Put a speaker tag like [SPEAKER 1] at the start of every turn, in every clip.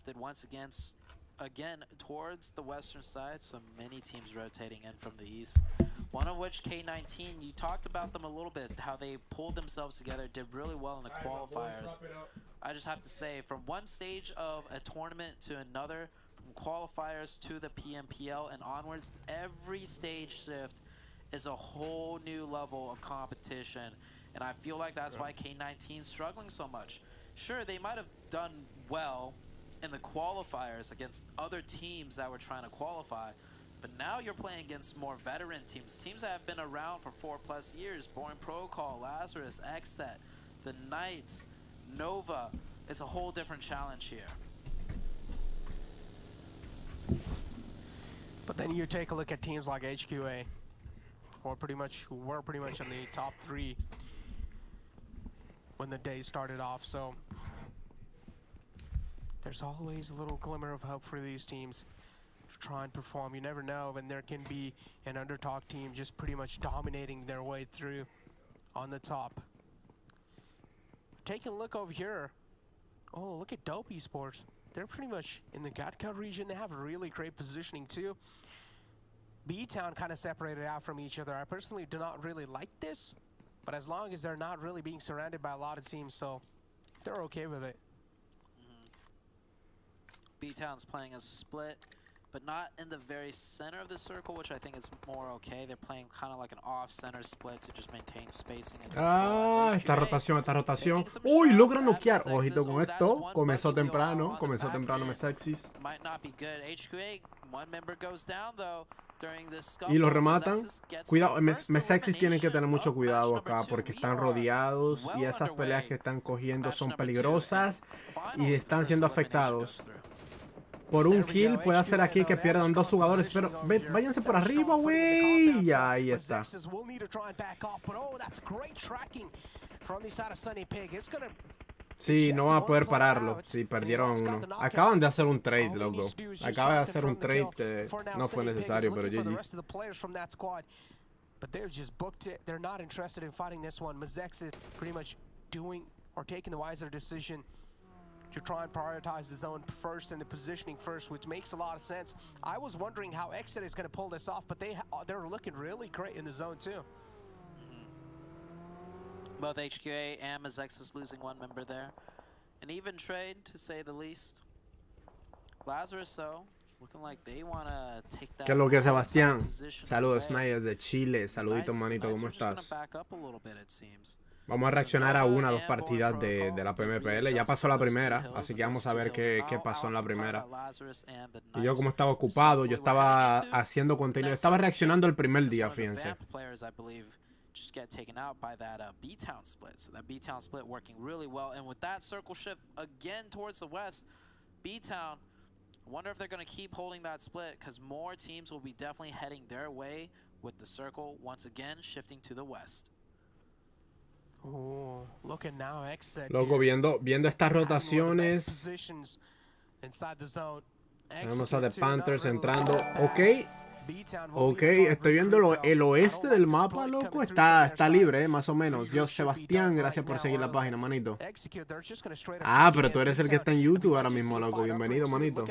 [SPEAKER 1] shifted once again towards the western side, so many teams rotating in from the east. One of which, K19, you talked about them a little bit, how they pulled themselves together, did really well in the qualifiers. I just have to say, from one stage of a tournament to another, from qualifiers to the Pmpl and onwards, every stage shift is a whole new level of competition. And I feel like that's why K19 is struggling so much. Sure, they might have done well in the qualifiers against other teams that were trying to qualify, but now you're playing against more veteran teams, teams that have been around for 4+ years. Boring Protocol, Lazarus, Xset, the Knights, Nova. It's a whole different challenge here.
[SPEAKER 2] But then you take a look at teams like HQA, who were pretty much in the top 3 when the day started off. So there's always a little glimmer of hope for these teams to try and perform. You never know when there can be an underdog team just pretty much dominating their way through on the top. Taking a look over here. Oh, look at Dope Esports. They're pretty much in the Gatka region. They have a really great positioning too. B-Town kind of separated out from each other. I personally do not really like this, but as long as they're not really being surrounded by a lot of teams, so they're okay with it.
[SPEAKER 1] B-Town's playing a split, but not in the very center of the circle, which I think is more okay. They're playing kind of like an off-center split to just maintain spacing and control.
[SPEAKER 3] Esta rotación. Uy, logra noquear. Ojito con esto. Comenzó temprano Msexis.
[SPEAKER 1] Might not be good. HQA, one member goes down though during this scuffle.
[SPEAKER 3] Y lo rematan. Cuidado, Msexis tienen que tener mucho cuidado acá porque están rodeados y esas peleas que están cogiendo son peligrosas y están siendo afectados. Por un kill puede hacer aquí que pierdan 2 jugadores, pero váyanse por arriba, güey. Y ahí está. Sí, no van a poder pararlo. Sí, perdieron uno. Acaban de hacer un trade, loco. Acaba de hacer un trade que no fue necesario, pero GG's.
[SPEAKER 2] But they've just booked it. They're not interested in fighting this one. Mazex is pretty much doing or taking the wiser decision to try and prioritize the zone first and the positioning first, which makes a lot of sense. I was wondering how Exit is going to pull this off, but they're looking really great in the zone too.
[SPEAKER 1] Both HQA and Mazex is losing one member there. An even trade, to say the least. Lazarus, though, looking like they want to take that.
[SPEAKER 3] ¿Qué es lo que, Sebastián? Saludos, Snyder de Chile. Saludito, manito, ¿cómo estás? Vamos a reaccionar a 1 o 2 partidas de la Pmpl. Ya pasó la primera, así que vamos a ver qué pasó en la primera. Y yo, como estaba ocupado, yo estaba haciendo contenido. Estaba reaccionando el primer día, fíjense.
[SPEAKER 1] Just get taken out by that B-Town split. So that B-Town split working really well. And with that circle shift again towards the west, B-Town, I wonder if they're going to keep holding that split because more teams will be definitely heading their way with the circle once again shifting to the west.
[SPEAKER 2] Oh, look at now,
[SPEAKER 3] loco, viendo estas rotaciones. Tenemos a The Panthers entrando. Ok, estoy viendo el oeste del mapa, loco. Está libre, más o menos. Dios, Sebastián, gracias por seguir la página, manito. Ah, pero tú eres el que está en YouTube ahora mismo, loco. Bienvenido, manito.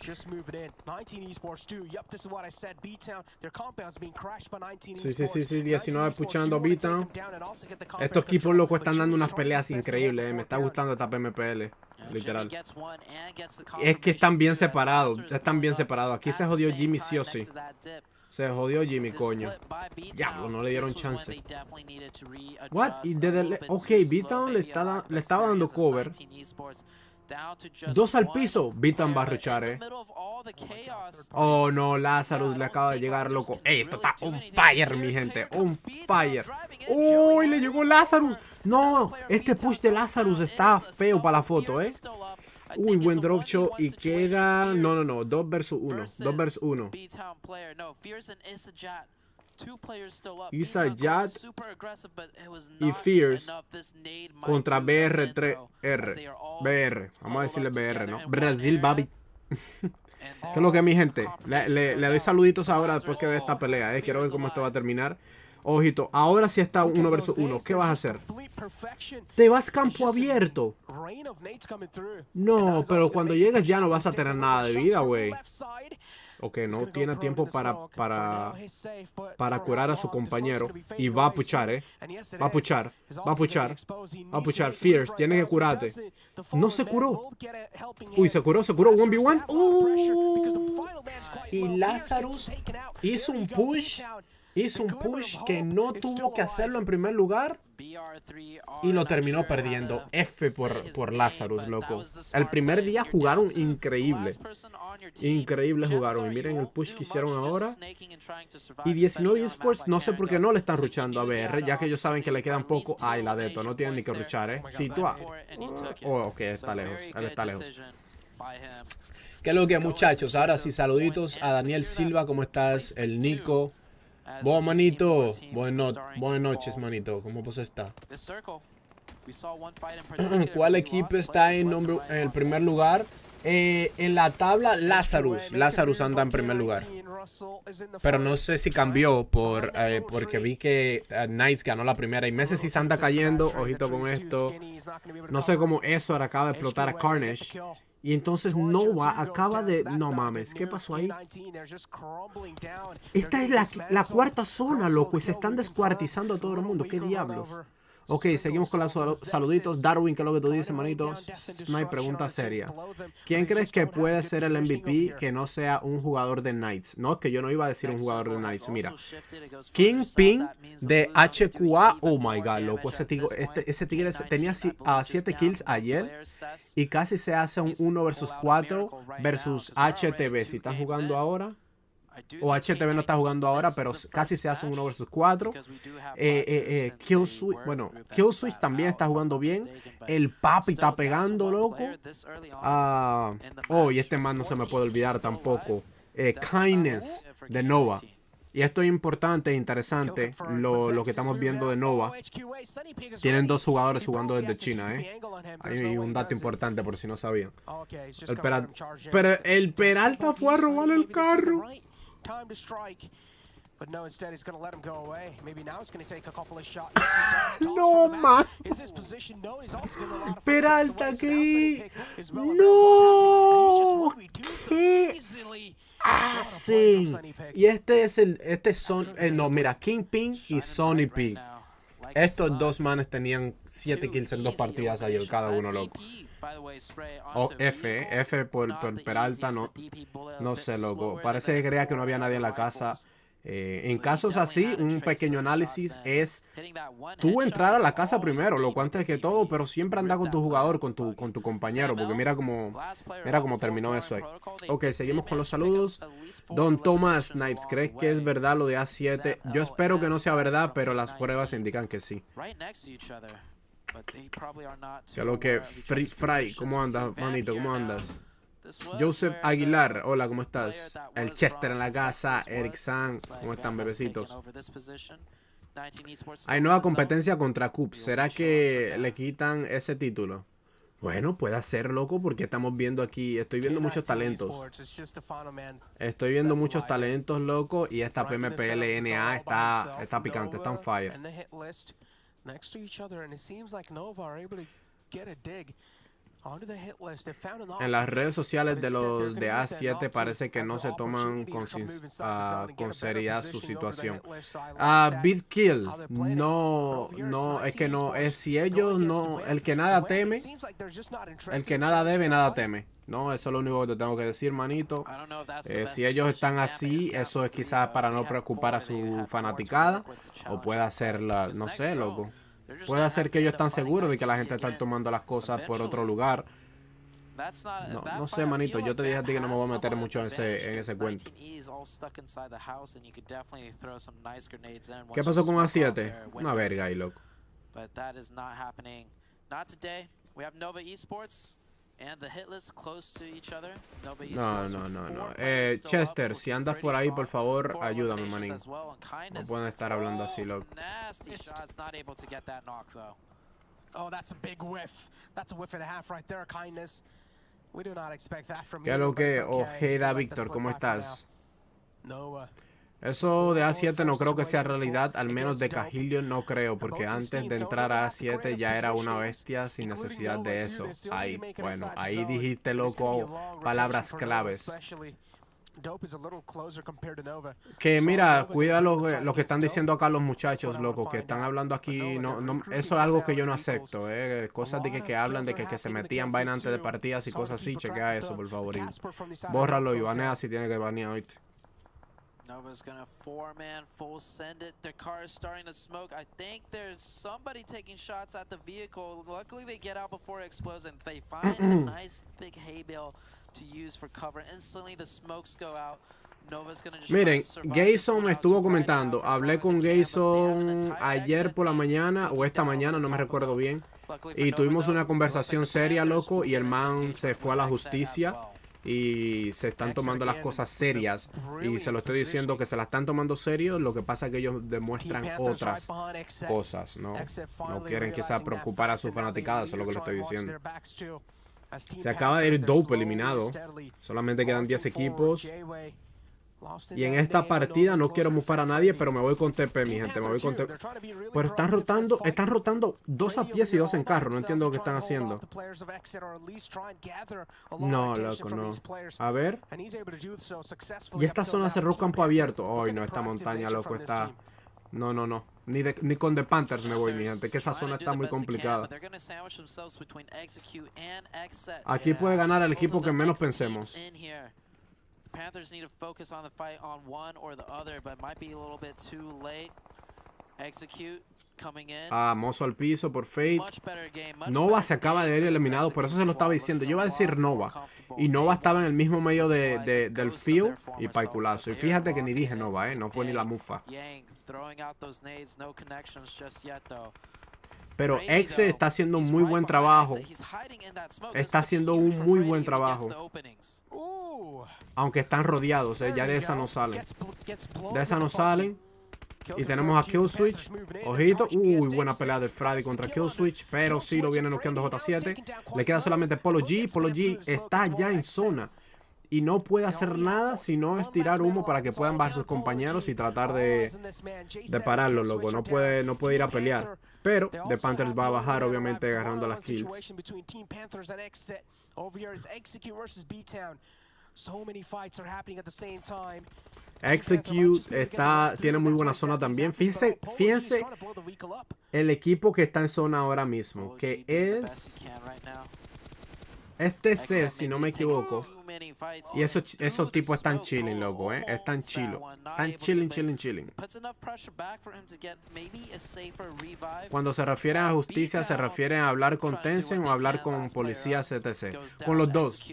[SPEAKER 2] Just move it in. 19 Esports too. Yep, this is what I said. B-Town, their compound's being crashed by 19 Esports.
[SPEAKER 3] Sí, 19 puchando B-Town. Estos equipos locos están dando unas peleas increíbles, Me está gustando esta Pmpl, literal. Es que están bien separados, Aquí se jodió Jimmy sí o sí. Se jodió Jimmy, coño. Diablo, no le dieron chance. What? Y ok, B-Town le estaba dando cover. 2 al piso. B-Town va a ruchar, Oh no, Lazarus le acaba de llegar, loco. Esto está on fire, mi gente. On fire. Uy, le llegó Lazarus. No, este push de Lazarus está feo para la foto, Uy, buen drop shot y queda... No, 2 versus 1. 2 versus 1. Isajat y Fierce contra BR3R. BR, vamos a decirle BR, ¿no? Brasil, baby. ¿Qué es lo que, mi gente? Le doy saluditos ahora después que ve esta pelea, Quiero ver cómo esto va a terminar. Ojito, ahora sí está 1 versus 1. ¿Qué vas a hacer? ¿Te vas campo abierto? No, pero cuando llegues ya no vas a tener nada de vida, güey. Ok, no tiene tiempo para curar a su compañero. Y va a puchar, Va a puchar. Va a puchar. Va a puchar. Fierce, tiene que curarte. No se curó. Uy, se curó. 1v1. Y Lazarus hizo un push. Hizo un push que no tuvo que hacerlo en primer lugar. Y lo terminó perdiendo. F por Lazarus, loco. El primer día jugaron increíble. Increíble jugaron. Y miren el push que hicieron ahora. Y 19 eSports, no sé por qué no le están ruchando a BR, ya que ellos saben que le quedan poco. Ay, la Deto, no tienen ni que ruchar, Titua. Oh, ok, está lejos. Él está lejos.
[SPEAKER 4] ¿Qué es lo que, muchachos? Ahora sí, saluditos a Daniel Silva, ¿cómo estás? El Nico. Vos, manito. Buenas noches, manito. ¿Cómo vos está? ¿Cuál equipo está en el primer lugar? En la tabla, Lazarus. Lazarus anda en primer lugar. Pero no sé si cambió porque vi que Knights ganó la primera. Y Messi sí se anda cayendo. Ojito con esto. No sé cómo eso ahora acaba de explotar a Carnage. Y entonces Nova acaba de... No mames, ¿qué pasó ahí? Esta es la cuarta zona, loco. Y se están descuartizando a todo el mundo. ¿Qué diablos? Ok, seguimos con los saluditos. Darwin, ¿qué es lo que tú dices, manito? Snipe, pregunta seria. ¿Quién crees que puede ser el MVP que no sea un jugador de Knights? No, es que yo no iba a decir un jugador de Knights. Mira. Kingpin de HQA. Oh my god, loco. Ese tigre tenía 7 kills ayer. Y casi se hace un 1 versus 4 versus HTV. Si están jugando ahora. O HTV no está jugando ahora, pero casi se hace un 1 versus 4. Killswitch también está jugando bien. El Papi está pegando, loco. Y este man no se me puede olvidar tampoco. Kindness de Nova. Y esto es importante e interesante, lo que estamos viendo de Nova. Tienen 2 jugadores jugando desde China, Hay un dato importante por si no sabían. Pero el Peralta fue a robarle el carro.
[SPEAKER 2] Time to strike, but no, instead he's going to let him go away. Maybe now he's going to take a couple of shots.
[SPEAKER 3] No, man.
[SPEAKER 2] Is his position? No, he's also going to allow
[SPEAKER 3] Peralta aquí. No. ¿Qué hacen? Y no, mira, Kingpin y Sonny P. Estos dos manes tenían 7 kills en 2 partidas ayer, cada uno, loco. F por Peralta, no sé, loco. Parece que creía que no había nadie en la casa. En casos así, un pequeño análisis es tú entrar a la casa primero, loco, antes que todo, pero siempre anda con tu jugador, con tu compañero, porque mira cómo terminó eso ahí. Ok, seguimos con los saludos. Don Thomas Snipes, ¿crees que es verdad lo de A7? Yo espero que no sea verdad, pero las pruebas indican que sí. Que lo que Fry, ¿cómo andas, manito? ¿Cómo andas? Joseph Aguilar, hola, ¿cómo estás? El Chester en la casa, Eric San, ¿cómo están, bebecitos? Hay nueva competencia contra Cup, ¿será que le quitan ese título? Bueno, puede ser, loco, porque estamos viendo aquí, estoy viendo muchos talentos. Estoy viendo muchos talentos, loco, y esta Pmpl NA está picante, está on fire. En las redes sociales de los de A7 parece que no se toman con seriedad su situación. BitKill, no, es que no, es si ellos no, el que nada teme, el que nada debe, nada teme. No, eso es lo único que te tengo que decir, manito. Si ellos están así, eso es quizás para no preocupar a su fanaticada, o puede ser no sé, loco. Puede ser que ellos están seguros de que la gente está tomando las cosas por otro lugar. No sé, manito. Yo te dije a ti que no me voy a meter mucho en ese cuento. ¿Qué pasó con A7? Una verga ahí, loco. No. Chester, si andas por ahí, por favor, ayúdame, manín. No pueden estar hablando así, loco. ¿Qué es lo que? Ojeda Víctor, ¿cómo estás? Eso de A7 no creo que sea realidad, al menos de Cajilio no creo, porque antes de entrar a A7 ya era una bestia sin necesidad de eso. Ahí, bueno, ahí dijiste, loco, palabras claves. Que mira, cuida lo que están diciendo acá los muchachos, loco, que están hablando aquí. Eso es algo que yo no acepto, cosas de que hablan de que se metían vaina antes de partidas y cosas así. Chequea eso, por favor. Y bórralo y banea si tiene que banear, ¿oíste?
[SPEAKER 1] Nova's gonna 4-man full send it. Their car is starting to smoke. I think there's somebody taking shots at the vehicle. Luckily they get out before it explodes and they find a nice big hay bale to use for cover. Instantly the smokes go out. Nova's gonna just
[SPEAKER 3] Miren, Gayson me estuvo comentando. Hablé con Gayson ayer por la mañana o esta mañana, no me recuerdo bien. Y tuvimos una conversación seria, loco, y el man se fue a la justicia. Y se están tomando las cosas serias. Y se lo estoy diciendo que se la están tomando serio. Lo que pasa es que ellos demuestran otras cosas, ¿no? No quieren quizás preocupar a su fanaticada. Eso es lo que le estoy diciendo. Se acaba de ir Dope eliminado. Solamente quedan 10 equipos. Y en esta partida no quiero mufar a nadie, pero me voy con TP, mi gente. Me voy con TP. Pero están rotando 2 a pies y 2 en carro. No entiendo lo que están haciendo. No, loco, no. A ver. Y esta zona cerró campo abierto. Ay, no, esta montaña, loco, está... No. Ni con The Panthers me voy, mi gente, que esa zona está muy complicada. Aquí puede ganar el equipo que menos pensemos.
[SPEAKER 1] Panthers need to focus on the fight on one or the other, but it might be a little bit too late. Execute coming in.
[SPEAKER 3] Mozo al piso por Fate. Nova se acaba de ir eliminado, por eso se lo estaba diciendo. Yo iba a decir Nova. Y Nova estaba en el mismo medio del field y paiculazo. Y fíjate que ni dije Nova, no fue ni la mufa. Pero Exe está haciendo un muy buen trabajo. Está haciendo un muy buen trabajo. Aunque están rodeados, ya de esa no salen. De esa no salen. Y tenemos a Killswitch. Ojito. Buena pelea de Freddy contra Killswitch. Pero sí lo viene noqueando J7. Le queda solamente Polo G. Polo G está ya en zona. Y no puede hacer nada si no es tirar humo para que puedan bajar sus compañeros y tratar de pararlo, loco. No puede ir a pelear. Pero The Panthers va a bajar, obviamente, agarrando las kills. Execute tiene muy buena zona también. Fíjense el equipo que está en zona ahora mismo, que es TC, si no me equivoco. Y esos tipos están chilling, loco, están chilo. Están chilling. Cuando se refieren a justicia, se refieren a hablar con Tencent o hablar con policías, etc. Con los dos.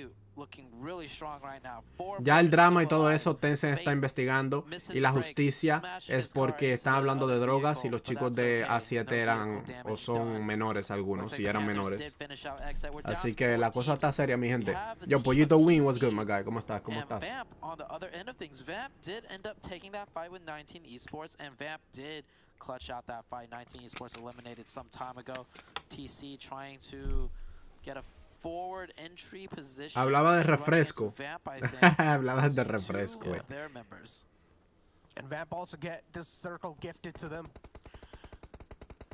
[SPEAKER 3] Ya el drama y todo eso Tencent está investigando, y la justicia es porque están hablando de drogas y los chicos de A7 eran o son menores, algunos, si eran menores. Así que la cosa está seria, mi gente. Yo, Pollito Win, what's good, my guy? ¿Cómo estás?
[SPEAKER 1] Clutch out that fight. 19 Esports eliminated some time ago. TC trying to get a forward entry position.
[SPEAKER 3] Hablaba de refresco. Hablaba de refresco.
[SPEAKER 2] And Vamp also get this circle gifted to them.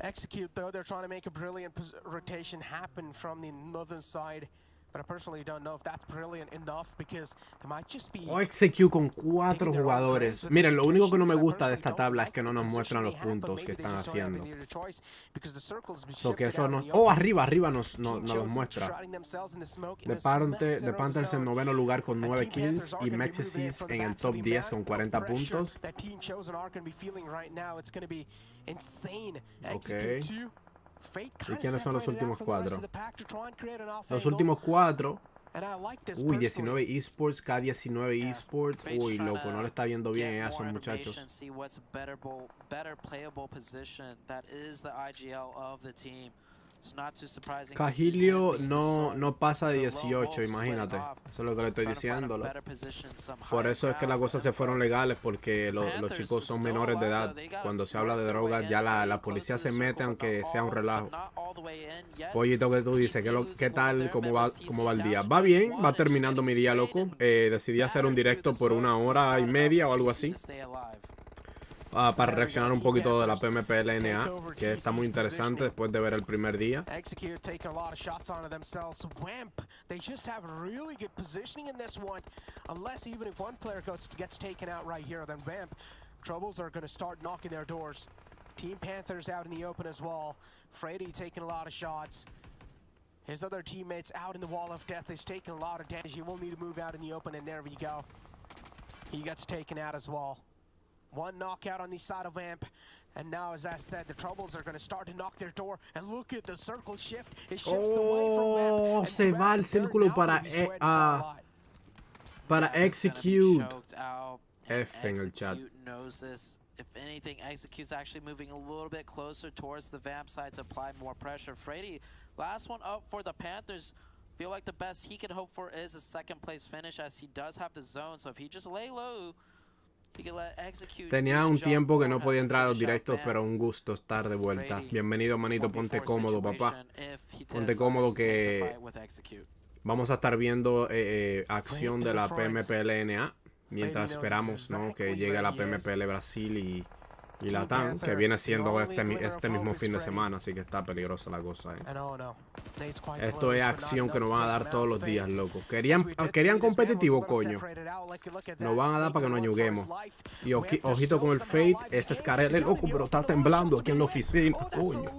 [SPEAKER 2] Execute, though, they're trying to make a brilliant rotation happen from the northern side. But I personally don't know if that's brilliant enough because there might just be...
[SPEAKER 3] Execute con 4 jugadores. Miren, lo único que no me gusta de esta tabla es que no nos muestran los puntos que están haciendo. So que eso no... arriba nos los muestra. De Panthers en 9º lugar con 9 kills y Mexis en el top 10 con 40 puntos. Ok. ¿Y quiénes son los últimos 4? Los últimos 4. 19 Esports, K19 Esports. Loco, no le está viendo bien a esos muchachos.
[SPEAKER 4] Cajilio no pasa de 18, imagínate. Eso es lo que le estoy diciendo. Por eso es que las cosas se fueron legales, porque los chicos son menores de edad. Cuando se habla de drogas, ya la policía se mete aunque sea un relajo. Pollito, que tú dices, ¿qué tal? ¿Cómo va el día? Va bien, va terminando mi día, loco. Decidí hacer un directo por 1 hora y media o algo así. Para reaccionar un poquito de la Pmpl, que está muy interesante después de ver el primer día.
[SPEAKER 2] Troubles are going to start knocking their doors. Team Panthers out in the open as well. Freddy taking a lot of shots. His other teammates out in the wall of death is taking a lot of damage. He will need to move out in the open, and there we go. He gets taken out as well. One knockout on the side of Vamp. And now, as I said, the Troubles are going to start to knock their door. And look at the circle shift. It shifts away from Vamp.
[SPEAKER 4] Se va el círculo para execute. F en el chat.
[SPEAKER 1] If anything, Execute's actually moving a little bit closer towards the Vamp side to apply more pressure. Freddy, last one up for the Panthers. Feel like the best he can hope for is a second place finish, as he does have the zone. So if he just lay low, he can let Execute.
[SPEAKER 4] Tenía un tiempo que no podía entrar a los directos, pero un gusto estar de vuelta. Bienvenido, manito. Ponte cómodo, papá. Ponte cómodo, que vamos a estar viendo acción de la Pmpl. Mientras esperamos, ¿no?, que llegue la Pmpl Brasil y Latam, que viene siendo este mismo fin de semana, así que está peligrosa la cosa, Esto es acción que nos van a dar todos los días, loco. Querían competitivo, coño. Nos van a dar para que nos ayuguemos. Y ojito con el Fate, ese Scarlet, loco, pero está temblando aquí en la oficina, coño.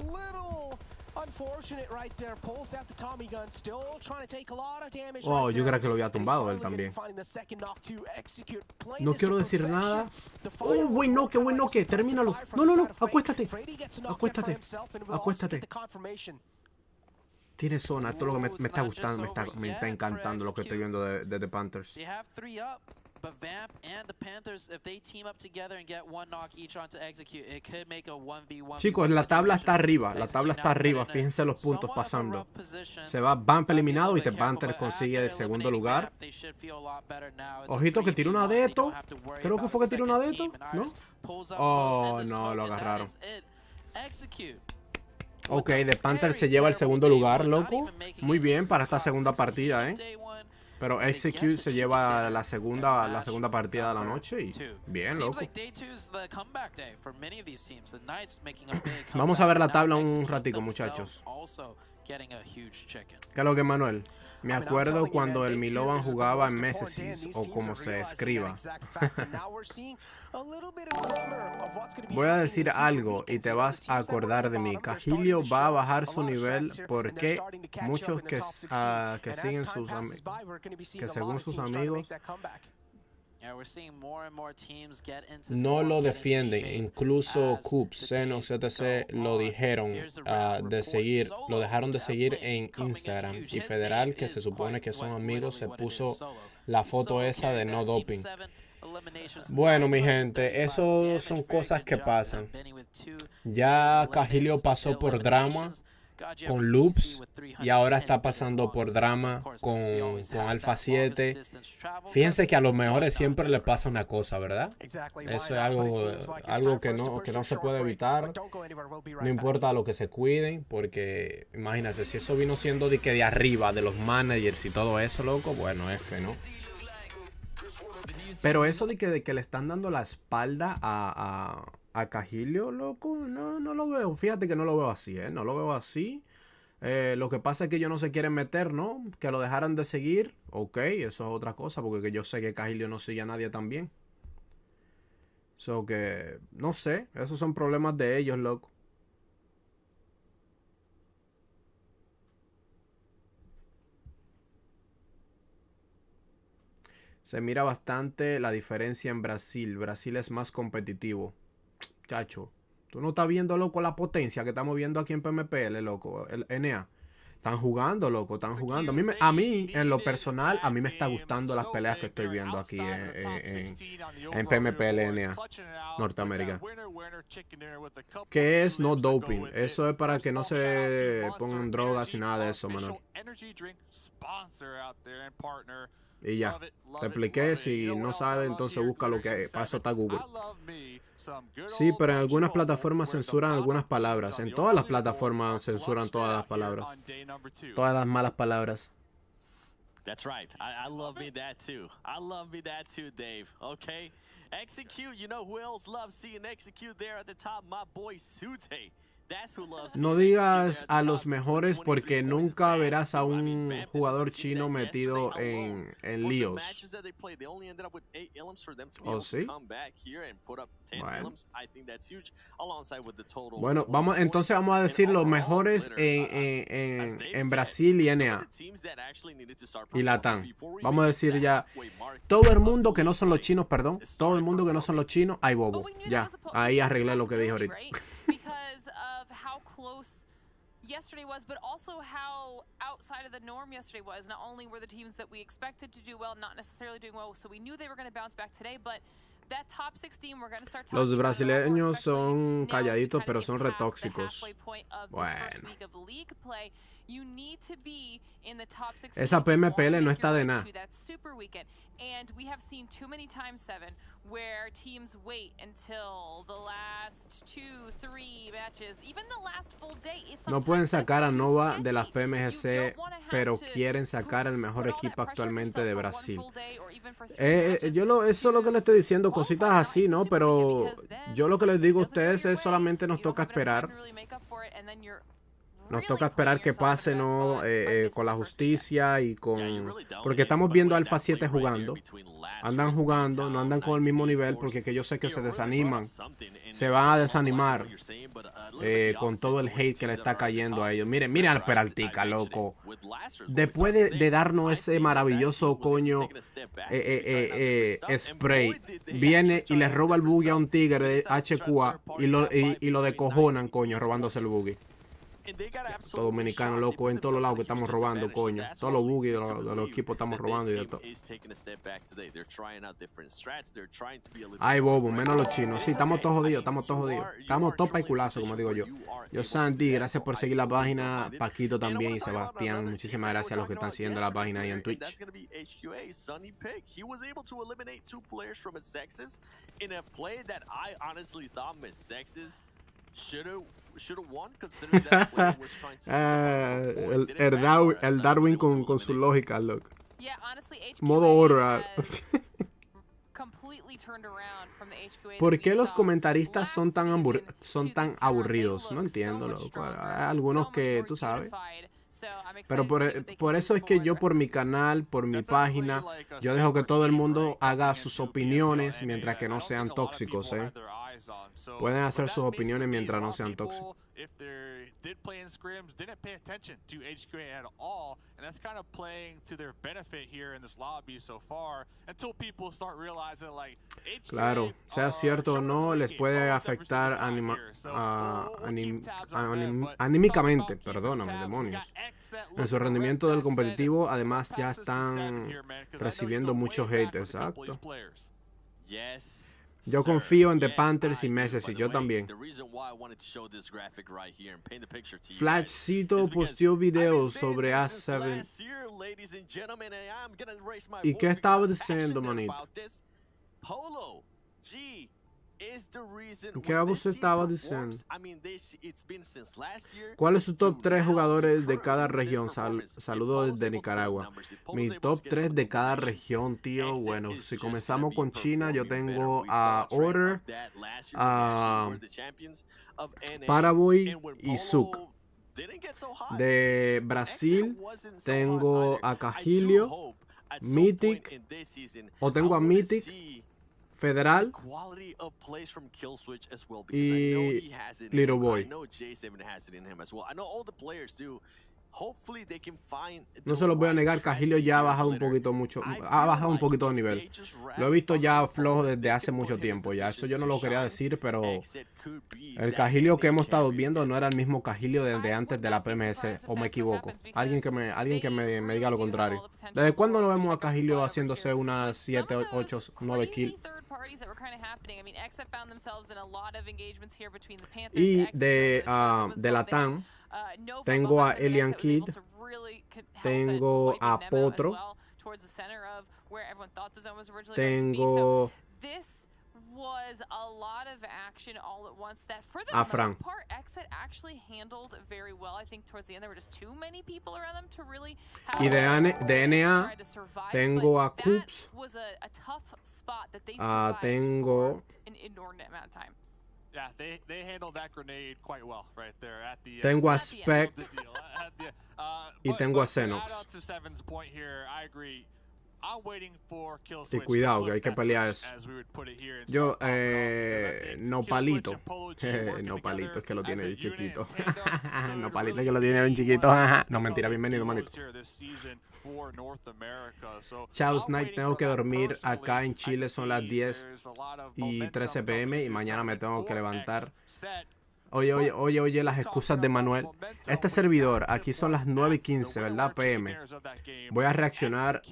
[SPEAKER 4] Oh, yo creo que lo había tumbado él también. No quiero decir nada. Oh, buen noque, termínalo. No, acuéstate. Acuéstate. Tiene zona, esto es lo que me está gustando, me está encantando lo que estoy viendo de The Panthers.
[SPEAKER 1] But Vamp and the Panthers, if they team up together and get one knock each onto Execute, it could make a 1v1.
[SPEAKER 4] Chicos, la tabla está arriba, fíjense los puntos pasando. Se va Vamp eliminado y The Panthers consigue el segundo lugar. Ojito que tiró una de esto. Creo que fue que tiró una de esto, ¿no? Oh, no, lo agarraron. Ok, The Panthers se lleva el segundo lugar, loco. Muy bien para esta segunda partida, Pero Execute se lleva la segunda partida de la noche y bien, loco. Vamos a ver la tabla un ratico, muchachos. ¿Qué es lo que, Manuel? Me acuerdo cuando el Milovan jugaba en Messesis, o como se escriba. Voy a decir algo y te vas a acordar de mí. Cajilio va a bajar su nivel porque muchos que siguen que según sus amigos no lo defienden. Incluso Coops, Xenox, etc. lo dejaron de seguir en Instagram. Y Federal, que se supone que son amigos, se puso la foto esa de no doping. Bueno, mi gente, eso son cosas que pasan. Ya Cajilio pasó por drama con Loops y ahora está pasando por drama con Alpha 7. Fíjense que a los mejores siempre les pasa una cosa, ¿verdad? Eso es algo que no se puede evitar. No importa lo que se cuiden, porque imagínense, si eso vino siendo de arriba, de los managers y todo eso, loco, bueno, F, ¿no? Pero eso de que le están dando la espalda a Cajilio, loco, no lo veo. Fíjate que no lo veo así, no lo veo así. Lo que pasa es que ellos no se quieren meter, ¿no? Que lo dejaran de seguir. Ok, eso es otra cosa, porque yo sé que Cajilio no sigue a nadie también. So que, no sé, esos son problemas de ellos, loco. Se mira bastante la diferencia en Brasil. Brasil es más competitivo. Chacho, tú no estás viendo, loco, la potencia que estamos viendo aquí en PMPL, loco, el NA.
[SPEAKER 3] Están jugando, loco, están jugando. A mí, en lo personal, a mí me está gustando las peleas que estoy viendo aquí en PMPL Norteamérica. Que es no doping. Eso es para que no se pongan drogas y nada de eso, Manuel. Y ya, te expliqué. Si no sabes, entonces busca lo que para eso está Google. Sí, pero en algunas plataformas censuran algunas palabras. En todas las plataformas censuran todas las palabras. Todas las malas palabras.
[SPEAKER 5] That's right. I love me that too. I love me that too, Dave. Okay? Execute. You know who else loves seeing execute there at the top? My boy Sute.
[SPEAKER 3] No digas a los mejores porque nunca verás a un jugador chino metido en líos. ¿Oh, sí? Bueno, entonces vamos a decir los mejores en Brasil y NA y Latam. Vamos a decir ya todo el mundo que no son los chinos, perdón. Todo el mundo que no son los chinos, hay bobo. Ya, ahí arreglé lo que dije ahorita.
[SPEAKER 6] Yesterday was, but also how outside of the norm yesterday was. Not only were the teams that we expected to do well not necessarily doing well, so we knew they were going to bounce back today, but that top 16 we're going to start talking
[SPEAKER 3] Los brasileños son calladitos, pero son retóxicos. Bueno. Esa PMPL no está de nada.
[SPEAKER 6] And we have seen too many times, Seven, where teams wait until the last 2, 3 matches, even the last full day.
[SPEAKER 3] No pueden sacar a Nova de las PMGC, pero quieren sacar el mejor equipo actualmente de Brasil. Eso es lo que le estoy diciendo, cositas así, ¿no? Pero yo lo que les digo a ustedes es solamente nos toca esperar. Nos toca esperar que pase, ¿no? Con la justicia y con... Porque estamos viendo a Alpha 7 jugando. Andan jugando, no andan con el mismo nivel porque que yo sé que se desaniman. Se van a desanimar con todo el hate que le está cayendo a ellos. Miren al Peraltica, loco. Después de darnos ese maravilloso coño spray, viene y le roba el buggy a un tigre de HQA y lo decojonan, coño, robándose el buggy. Todo dominicano, loco, en todos los lados que estamos robando, coño. Todos los buggy de los equipos estamos robando y de todo. Ay, bobo, menos los chinos. Sí, estamos todos jodidos, estamos todos jodidos. Estamos todos pa' y culazo, como digo yo. Yo, Santi, gracias por seguir la página. Paquito también y Sebastián. Muchísimas gracias a los que están siguiendo la página ahí en Twitch. El Darwin con su lógica, loco. Modo oro. ¿Por qué los comentaristas son tan aburridos? No entiendo, loco. Hay algunos que tú sabes. Pero por eso es que yo por mi canal, por mi página, yo dejo que todo el mundo haga sus opiniones mientras que no sean tóxicos, ¿eh? Pueden hacer sus opiniones mientras no sean tóxicos. Claro, sea cierto o no, les puede afectar anímicamente, perdóname, demonios. En su rendimiento del competitivo, además ya están recibiendo mucho hate, exacto. Yo confío en The Panthers y Messi, y yo también. Flashcito posteó videos sobre A7. ¿Y qué estaba diciendo, manito? ¿Qué vos estaba diciendo? ¿Cuál es su top 3 jugadores de cada región? Saludos desde Nicaragua. Mi top 3 de cada región, tío. Bueno, si comenzamos con China, yo tengo a Order, a Paraboy y Suk. De Brasil, tengo a Cajilio, Mythic, o tengo a Mythic, Federal y Little Boy.
[SPEAKER 4] No se los voy a negar, Cajilio ya ha bajado un poquito de nivel. Lo he visto ya flojo desde hace mucho tiempo ya. Eso yo no lo quería decir, pero el Cajilio que hemos estado viendo no era el mismo Cajilio desde antes de la PMS, o me equivoco. Alguien que me diga lo contrario. ¿Desde cuándo no vemos a Cajilio haciéndose unas 7, 8, 9 kills? Y de Latam tengo a Alien Kid, tengo a Potro, tengo a Fran. Y de NA tengo a Coops, tengo tengo a Spec y tengo a Xenox. Y cuidado que hay que pelear eso. Yo, Nopalito. Nopalito es que lo tiene bien chiquito. Nopalito es que lo tiene bien chiquito. No, mentira, bienvenido, manito. Chao, Snipe, tengo que dormir. Acá en Chile son las 10:13 p.m. y mañana me tengo que levantar. Oye, las excusas de Manuel. Este servidor, aquí son las 9:15, ¿verdad? PM. Voy a reaccionar.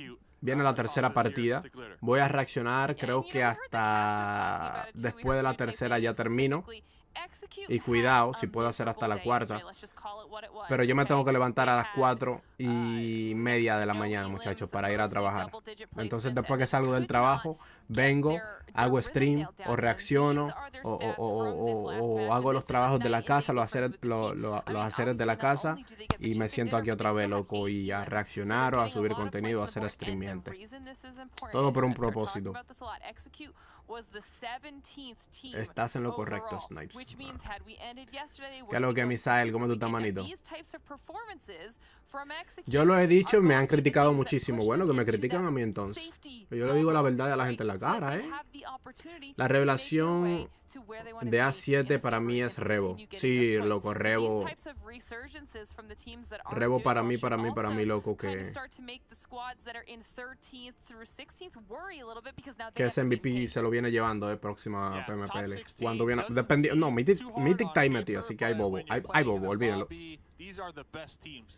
[SPEAKER 4] Viene la tercera partida. Voy a reaccionar, creo que hasta después de la tercera ya termino. Y cuidado, si puedo hacer hasta la cuarta. Pero yo me tengo que levantar a las 4:30 de la mañana, muchachos, para ir a trabajar. Entonces, después que salgo del trabajo, vengo, hago stream, o reacciono, o hago los trabajos de la casa, los haceres de la casa, y me siento aquí otra vez, loco, y a reaccionar, o a subir contenido, a hacer stream, gente. Todo por un propósito. Estás en lo correcto, Snipes. ¿Qué es lo que, Misael? ¿Cómo tú estás, manito? Yo lo he dicho y me han criticado muchísimo. Bueno, que me critican a mí entonces. Yo le digo la verdad a la gente en la cara, ¿eh? La revelación de A7 para mí es Revo. Sí, loco, Revo. Revo para mí, loco, que ese MVP se lo viene llevando próxima PMPL. Cuando viene, dependiendo, no, Mythic está ahí metido, así que hay bobo, olvídenlo.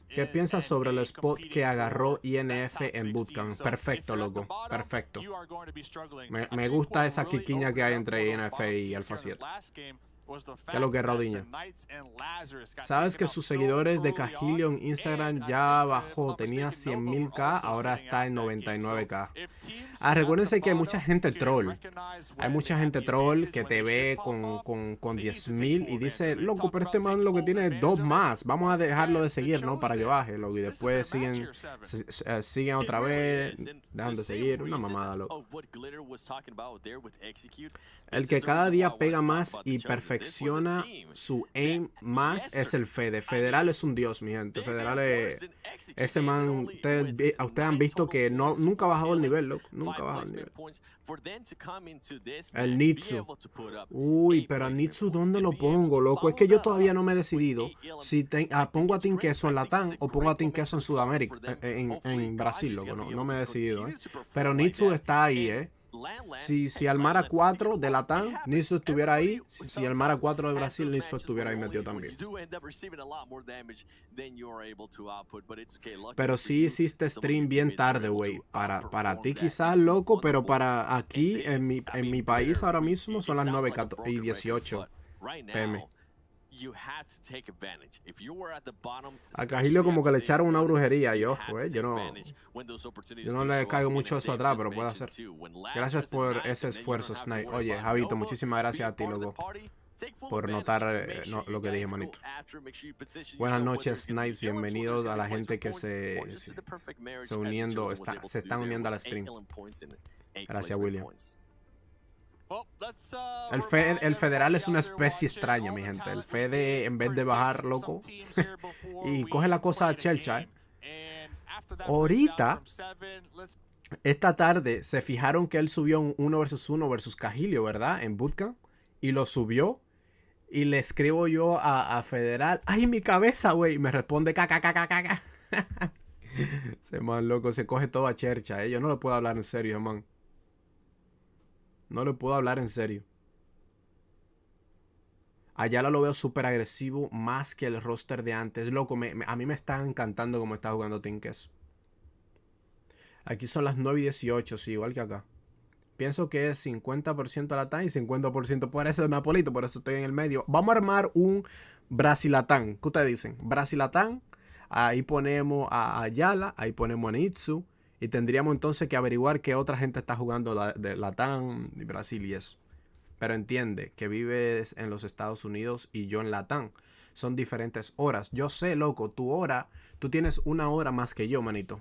[SPEAKER 4] ¿Qué piensas sobre el spot que agarró INF en Bootcamp? Perfecto, loco, perfecto. Me gusta esa quiquiña que hay entre INF y Alpha 7. ¿Qué es lo que es Raudiña? ¿Sabes que sus seguidores de Cajilio en Instagram ya bajó? Tenía 100.000k, ahora está en 99k. Recuérdense que hay mucha gente troll. Hay mucha gente troll que te ve con 10.000 y dice, loco, pero este man lo que tiene es 2 más. Vamos a dejarlo de seguir, ¿no? Para que baje, loco. Y después siguen otra vez, dejan de seguir. Una mamada, loco. El que cada día pega más y perfecciona su aim más es el Fede. Federal es un dios, mi gente. Federal es... Ese man, ustedes han visto que nunca ha bajado el nivel, loco. Nunca ha bajado el nivel. El Nitsu. Uy, pero a Nitsu, ¿dónde lo pongo, loco? Es que yo todavía no me he decidido si pongo a Team Queso en Latam o pongo a Team Queso en Sudamérica, en Brasil, loco. No me he decidido, ¿eh? Pero Nitsu está ahí, ¿eh? Si Almara 4 de Latam, Nitsu estuviera ahí. Si Almara 4 de Brasil, Nitsu estuviera ahí metido también. Pero sí hiciste stream bien tarde, güey. Para ti quizás, loco, pero para aquí, en mi país ahora mismo son las 9:18 p.m. A Cajilio como que le echaron una brujería y ojo, yo no le caigo mucho eso atrás, pero puede hacer. Gracias por ese esfuerzo, Snipe. Oye, Javito, muchísimas gracias a ti, loco, por notar lo que dije, manito. Buenas noches, Snipes. Bienvenidos a la gente que se están uniendo al stream. Gracias, William. El Federal es una especie extraña, mi gente. El Fede, en vez de bajar, loco, y coge la cosa a chelcha, Ahorita, esta tarde, se fijaron que él subió un 1 versus 1 versus Cajilio, ¿verdad? En Bootcamp. Y lo subió. Y le escribo yo a Federal. ¡Ay, mi cabeza, güey! Y me responde caca. Ese man loco se coge todo a chercha, ¿eh? Yo no le puedo hablar en serio, man. No le puedo hablar en serio. Ayala lo veo súper agresivo, más que el roster de antes. Loco, a mí me está encantando cómo está jugando Tinkes. Aquí son las 9:18, sí, igual que acá. Pienso que es 50% Latán y 50% por eso Napolito, por eso estoy en el medio. Vamos a armar un Brasilatán. ¿Qué ustedes dicen? Brasilatán. Ahí ponemos a Ayala, ahí ponemos a Nitsu. Y tendríamos entonces que averiguar qué otra gente está jugando de Latán y Brasil y eso. Pero entiende que vives en los Estados Unidos y yo en Latán. Son diferentes horas. Yo sé, loco, tu hora, tú tienes una hora más que yo, manito.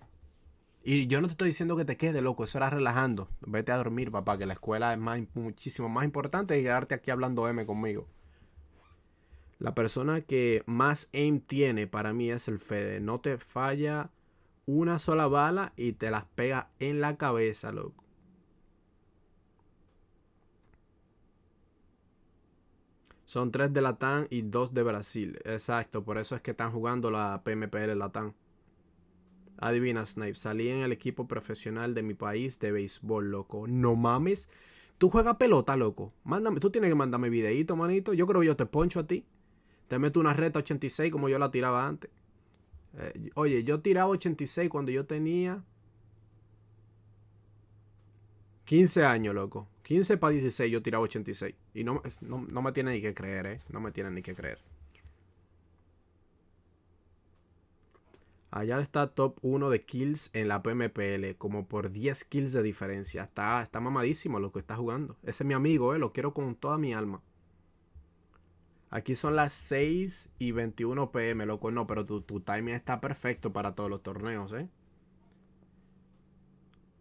[SPEAKER 4] Y yo no te estoy diciendo que te quede, loco, eso era relajando. Vete a dormir, papá, que la escuela es muchísimo más importante que quedarte aquí hablando M conmigo. La persona que más aim tiene para mí es el Fede. No te falla una sola bala y te las pega en la cabeza, loco. Son 3 de Latán y 2 de Brasil. Exacto, por eso es que están jugando la Pmpl Latán. Adivina, Snipe, salí en el equipo profesional de mi país de béisbol, loco. No mames. Tú juegas pelota, loco. Mándame, tú tienes que mandarme videíto, manito. Yo creo que yo te poncho a ti. Te meto una reta 86 como yo la tiraba antes. Oye, yo tiraba 86 cuando yo tenía 15 años, loco. 15 para 16 yo tiraba 86. Y no me tiene ni que creer, No me tiene ni que creer. Allá está top 1 de kills en la Pmpl. Como por 10 kills de diferencia. Está mamadísimo lo que está jugando. Ese es mi amigo, Lo quiero con toda mi alma. Aquí son las 6:21 PM, loco. No, pero tu timing está perfecto para todos los torneos,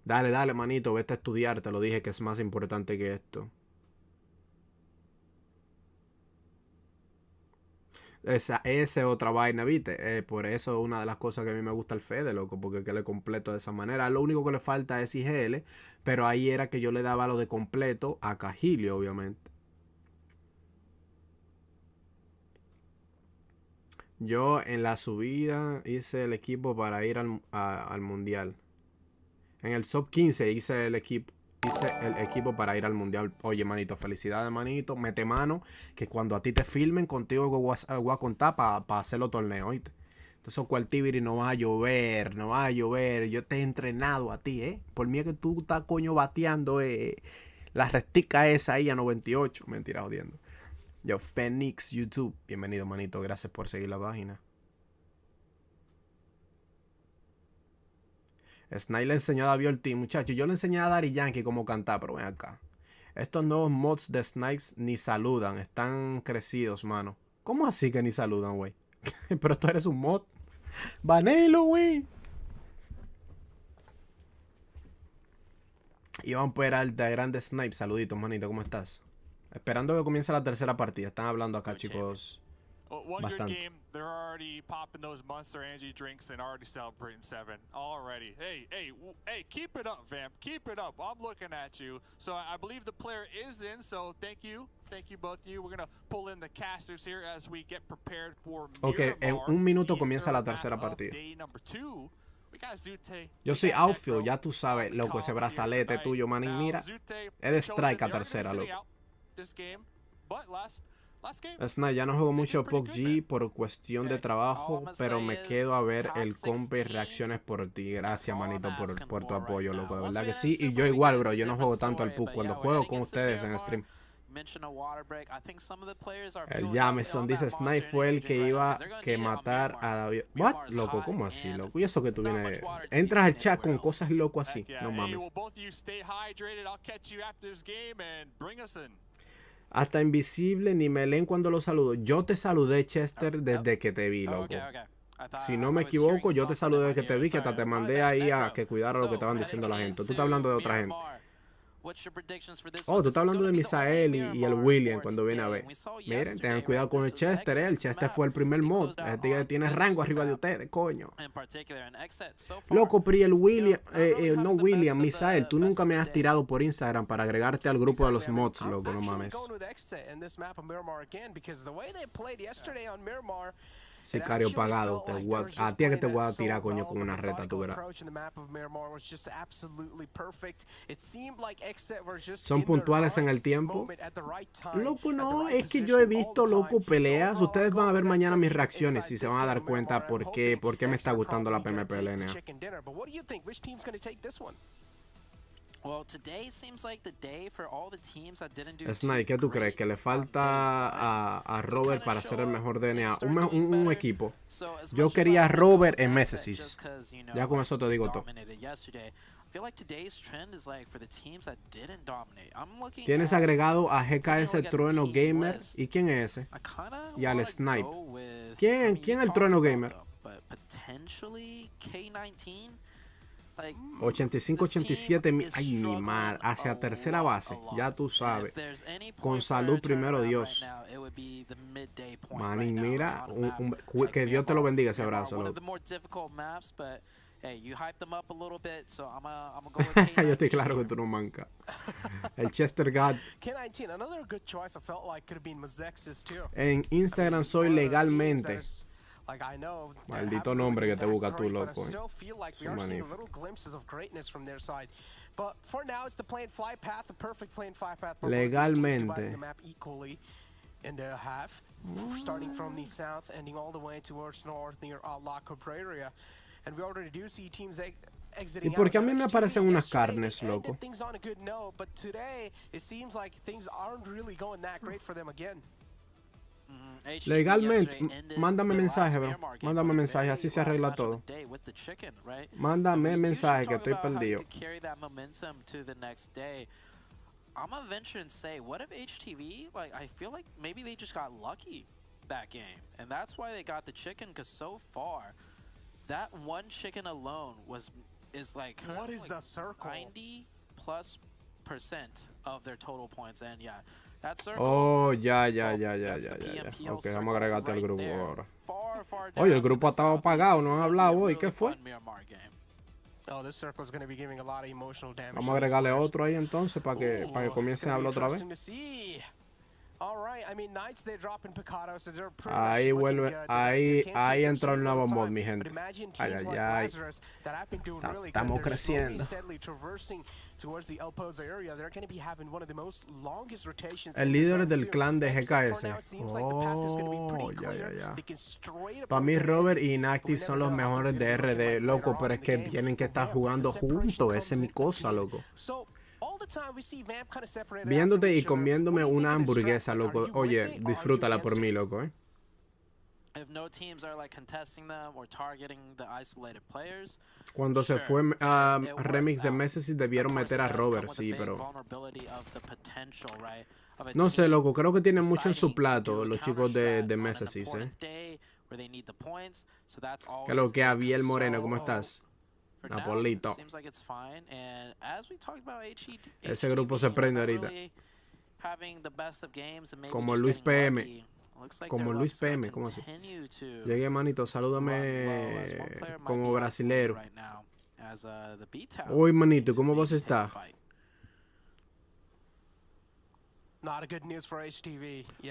[SPEAKER 4] Dale, manito. Vete a estudiar. Te lo dije que es más importante que esto. Esa es otra vaina, ¿viste? Por eso es una de las cosas que a mí me gusta el Fede, loco, porque que le completo de esa manera. Lo único que le falta es IGL, pero ahí era que yo le daba lo de completo a Cajilio, obviamente. Yo en la subida hice el equipo para ir al mundial. En el sub 15 hice el equipo para ir al mundial. Oye, manito, felicidades, manito. Mete mano, que cuando a ti te filmen, contigo voy a contar para hacer los torneos, ¿oíste? Entonces, Cualtibiri, no va a llover. Yo te he entrenado a ti, Por mí es que tú estás coño bateando la restica esa ahí a 98. Mentira, jodiendo. Yo, Phoenix YouTube. Bienvenido, manito. Gracias por seguir la página. Snide le enseñó a David Ortiz, muchachos. Yo le enseñé a Daddy Yankee cómo cantar, pero ven acá. Estos nuevos mods de Snipes ni saludan. Están crecidos, mano. ¿Cómo así que ni saludan, güey? Pero tú eres un mod. Banelo, güey. Iván Peralta, grande Snipe. Saluditos, manito. ¿Cómo estás? Esperando que comience la tercera partida. Están hablando acá, chicos. Bastante.
[SPEAKER 7] Game, they're already popping those Monster Energy drinks and already celebrating 7 already. Hey, keep it up, fam. Keep it up. I'm looking at you. So I believe the player is in. So thank you both of you. We're gonna pull in the casters here as we get prepared for.
[SPEAKER 4] Okay, en un minuto comienza la tercera partida. Yo soy outfield, ya tú sabes, loco, ese brazalete tuyo, man. Y mira, es de strike a tercera, loco. Snide, ya no juego mucho PUBG por cuestión de trabajo, pero me quedo a ver el compa y reacciones por ti. Gracias, manito, por tu apoyo, loco. De verdad que sí. Y yo igual, bro. Yo no juego tanto al PUBG. Cuando juego con ustedes en stream. El Jameson dice Snide fue el que iba que matar a David. What? Loco, ¿cómo así, loco? Y eso que tú vienes. Entras al chat con cosas loco así. No mames. Hasta invisible ni me leen cuando lo saludo. Yo te saludé, Chester, desde que te vi, loco. Si no me equivoco, yo te saludé desde que te vi, que hasta te mandé ahí a que cuidara lo que estaban diciendo la gente. Tú estás hablando de otra gente.
[SPEAKER 3] Oh, tú estás hablando de Misael y el William cuando viene a ver. Miren, tengan cuidado con el Chester, El Chester fue el primer mod. Este tigre tiene rango arriba de ustedes, coño. Loco, Pri, el William, no William, Misael, tú nunca me has tirado por Instagram para agregarte al grupo de los mods, loco, no mames. Sicario pagado, a ti es que te voy a tirar, coño, con una reta, tú verás. ¿Son puntuales en el tiempo? Loco, no, es que yo he visto, loco, peleas. Ustedes van a ver mañana mis reacciones y se van a dar cuenta por qué me está gustando la Pmpl. Snipe, ¿qué tú crees? ¿Que le falta a Robert para ser el mejor DNA? Un equipo. Yo quería a Robert en Messesis. Ya con eso te digo todo. Tienes agregado a GKS Trueno Gamer. ¿Y quién es ese? Y al Snipe. ¿Quién es el Trueno Gamer? 85-87, ay mi madre, hacia tercera base, ya tú sabes, con salud primero Dios. Manín, mira, que Dios te lo bendiga ese abrazo, loco. Yo estoy claro que tú no mancas. El Chester God. En Instagram soy legalmente. Maldito nombre que te busca tú, loco. Legalmente. ¿Y por qué a mí me aparecen unas carnes, loco? Legalmente, mándame mensaje, bro. Mándame mensaje, así se arregla todo. Mándame mensaje que estoy perdido.
[SPEAKER 1] I'm gonna venture and say, what if HTV, like, I feel like maybe they just got lucky that game, and that's why they got the chicken, because so far, that one chicken alone is like,
[SPEAKER 2] what is the circle?
[SPEAKER 1] 90+% of their total points, and yeah, that circle.
[SPEAKER 3] Oh, ya. Ok, vamos a agregarte al grupo ahora. Oye, el grupo ha estado apagado, no han hablado hoy, ¿qué fue? Vamos a agregarle otro ahí entonces para que comiencen a hablar otra vez. Ahí vuelve, ahí entró el nuevo mod, mi gente. Ay. Estamos creciendo. El líder del clan de GKS. Oh, ya. Para mí Robert y Inactive son los mejores de RD, loco, pero es que tienen que estar jugando juntos. Esa es mi cosa, loco. Viéndote y comiéndome una hamburguesa, loco. Oye, disfrútala por mí, loco, Cuando se fue a remix de Messesis debieron meter a Robert, sí, pero... No sé, loco, creo que tienen mucho en su plato los chicos de Messesis, Que lo que había el Moreno, ¿cómo estás? Napolito. Ese grupo se prende ahorita. Como Luis PM. ¿Cómo así? Llegué, manito, salúdame como brasilero. Uy, manito, ¿cómo vos estás?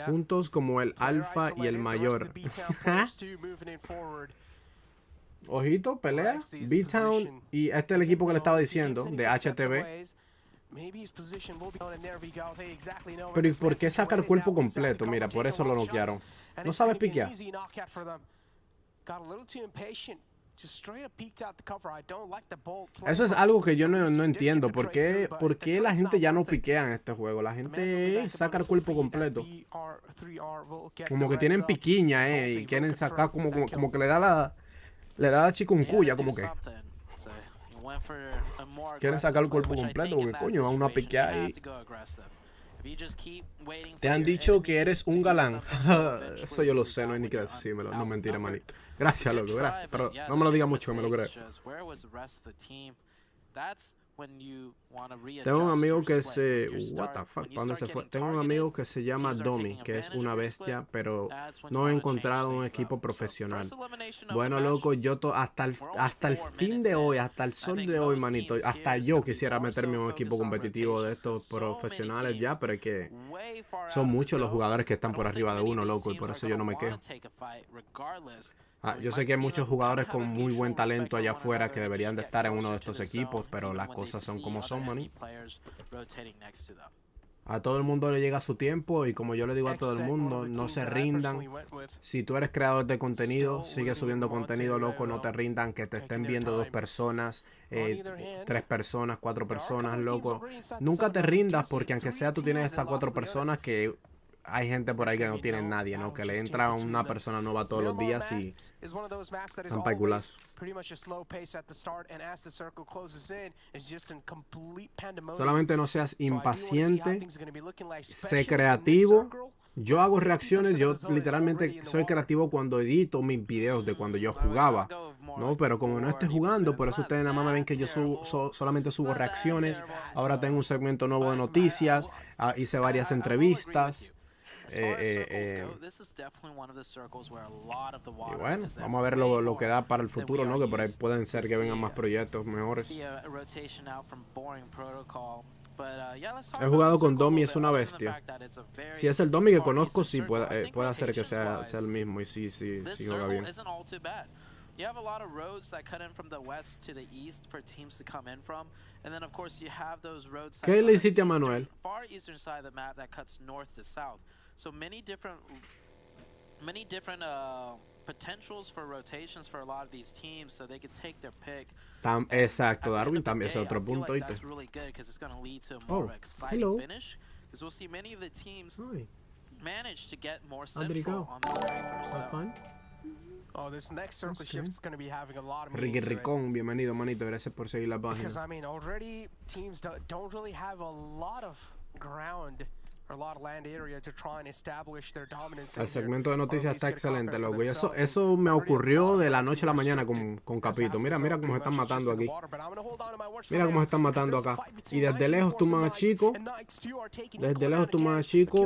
[SPEAKER 3] Juntos como el alfa y el mayor. Ojito, pelea. B-Town. Y este es el equipo que le estaba diciendo, de HTV. Pero ¿y por qué sacar cuerpo completo? Mira, por eso lo noquearon. No sabe piquear. Eso es algo que yo no entiendo. ¿Por qué la gente ya no piquea en este juego? La gente saca el cuerpo completo. Como que tienen piquiña, y quieren sacar como que le da la chikungunya, como que quieren sacar el cuerpo completo, porque coño, van a piquear ahí. Te han dicho que eres un galán. Eso yo lo sé, no hay ni que decírmelo. No, mentira, manito. Gracias, loco, gracias. Pero no me lo diga mucho, que me lo creo.
[SPEAKER 4] Tengo un amigo que se... What the fuck, ¿para dónde se fue? Tengo un amigo que se llama Domi, que es una bestia, pero no he encontrado un equipo profesional. Bueno, loco, yo hasta el fin de hoy, hasta el sol de hoy, manito, hasta yo quisiera meterme en un equipo competitivo de estos profesionales ya, pero es que son muchos los jugadores que están por arriba de uno, loco, y por eso yo no me quejo. Yo sé que hay muchos jugadores con muy buen talento allá afuera que deberían de estar en uno de estos equipos, pero las cosas son como son, maní. A todo el mundo le llega su tiempo y como yo le digo a todo el mundo, no se rindan. Si tú eres creador de contenido, sigue subiendo contenido, loco, no te rindan, que te estén viendo 2 personas, 3 personas, 4 personas, loco. Nunca te rindas porque aunque sea tú tienes esas 4 personas que... Hay gente por ahí que no tiene nadie, ¿no? Que le entra una persona nueva todos los días y están paiculazo. Solamente no seas impaciente, sé creativo. Yo hago reacciones, yo literalmente soy creativo cuando edito mis videos de cuando yo jugaba, ¿no? Pero como no estoy jugando, por eso ustedes nada más me ven que yo solamente subo reacciones. Ahora tengo un segmento nuevo de noticias, hice varias entrevistas. Y bueno, vamos a ver lo que da para el futuro, ¿no? Que por ahí pueden ser que vengan más proyectos mejores. He jugado con Domi, es una bestia. Si es el Domi que conozco, sí puede hacer que sea el mismo y sí juega bien.
[SPEAKER 1] You have a lot of roads that cut in from the west to the east for teams to come in from, and then of course you have those roads
[SPEAKER 4] ¿Qué le hiciste a Manuel?
[SPEAKER 1] Far eastern side of the map that cuts north to south. So many different potentials for rotations for a lot of these teams, so they could take their pick.
[SPEAKER 4] Exacto, Darwin también es otro punto.
[SPEAKER 1] That's really good because it's going to lead to a more exciting finish. Because we'll see many of the teams manage to get more central on this very first zone.
[SPEAKER 2] Oh, this next circle shift is going to be having a lot of
[SPEAKER 4] Ricky Ricón, bienvenido, manito. Gracias por seguir la página.
[SPEAKER 2] Because I mean, already teams don't really have a lot of ground or a lot of land area to try and establish their dominance.
[SPEAKER 4] El segmento de noticias está excelente, loco. Y eso me ocurrió de la noche a la mañana con Capito. Mira cómo se están matando aquí. Mira cómo se están matando acá. Y desde lejos tú más chico.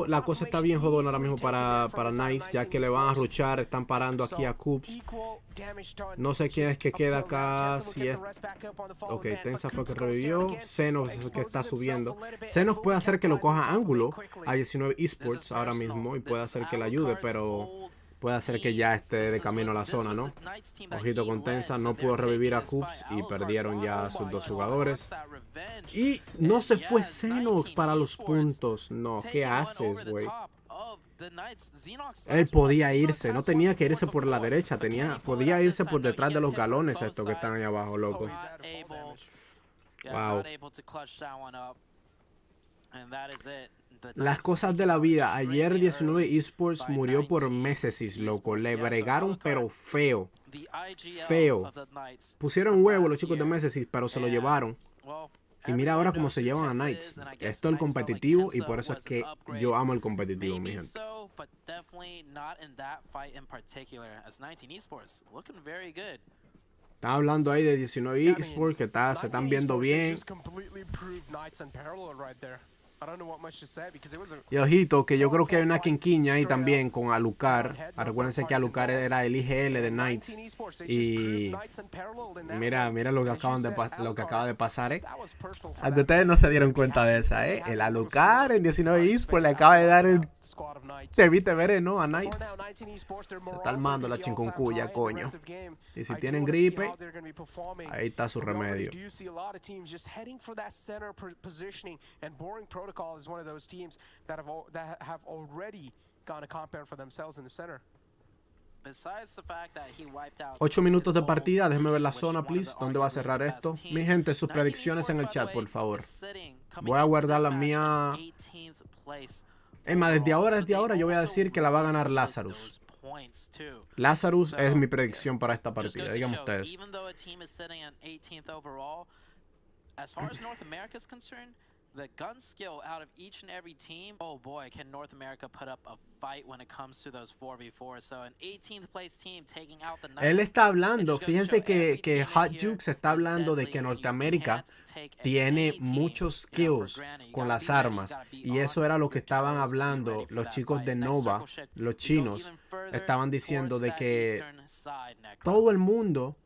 [SPEAKER 4] La cosa está bien jodona ahora mismo para Nice, ya que le van a rushar. Están parando aquí a Coops. No sé quién es que queda acá. Si es... Ok, Tensa fue que revivió. Xenos es el que está subiendo. Xenos puede hacer que lo coja ángulo a 19 esports ahora mismo y puede hacer que le ayude, pero puede hacer que ya esté de camino a la zona, ¿no? Ojito con Tensa, no pudo revivir a Coops y perdieron ya a sus 2 jugadores. Y no se fue Xenox para los puntos. No, ¿qué haces, güey? Él podía irse, no tenía que irse por la derecha, podía irse por detrás de los galones estos que están ahí abajo, loco. Wow. Las cosas de la vida. Ayer 19 esports murió por Mesesis, loco. Le bregaron pero feo. Feo. Pusieron huevo los chicos de Mesesis, pero se lo llevaron. Y mira ahora cómo se llevan a Knights. Esto es el competitivo y por eso es que yo amo el competitivo, mi gente. Está hablando ahí de 19 esports que se están viendo bien. Y ojito, que yo creo que hay una quinquiña ahí también con Alucard. Recuérdense que Alucard era el IGL de Knights. Y mira lo que acaba de pasar, Ustedes no se dieron cuenta de esa, El Alucard en 19 esports le acaba de dar el te veré, ¿no? A Knights. Se está armando la chikungunya, coño. Y si tienen gripe, ahí está su remedio.
[SPEAKER 2] Protocol is one of those teams that have already gone a compound for themselves in the center.
[SPEAKER 4] 8 minutos de partida, déjeme ver la zona, please. ¿Dónde va a cerrar esto? Mi gente, sus predicciones en el chat, por favor. Voy a guardar la mía. Desde ahora yo voy a decir que la va a ganar Lazarus. Lazarus es mi predicción para esta partida, díganme ustedes.
[SPEAKER 1] the gun skill out of each and every team. Oh boy, can North America put up a fight when it comes to those 4v4. So an 18th place team taking out the Knights.
[SPEAKER 4] Él está hablando, fíjense que Hot Jukes está hablando de que Norteamérica tiene muchos skills con las armas. Y eso era lo que estaban hablando los chicos de Nova, los chinos. Estaban diciendo de que todo el mundo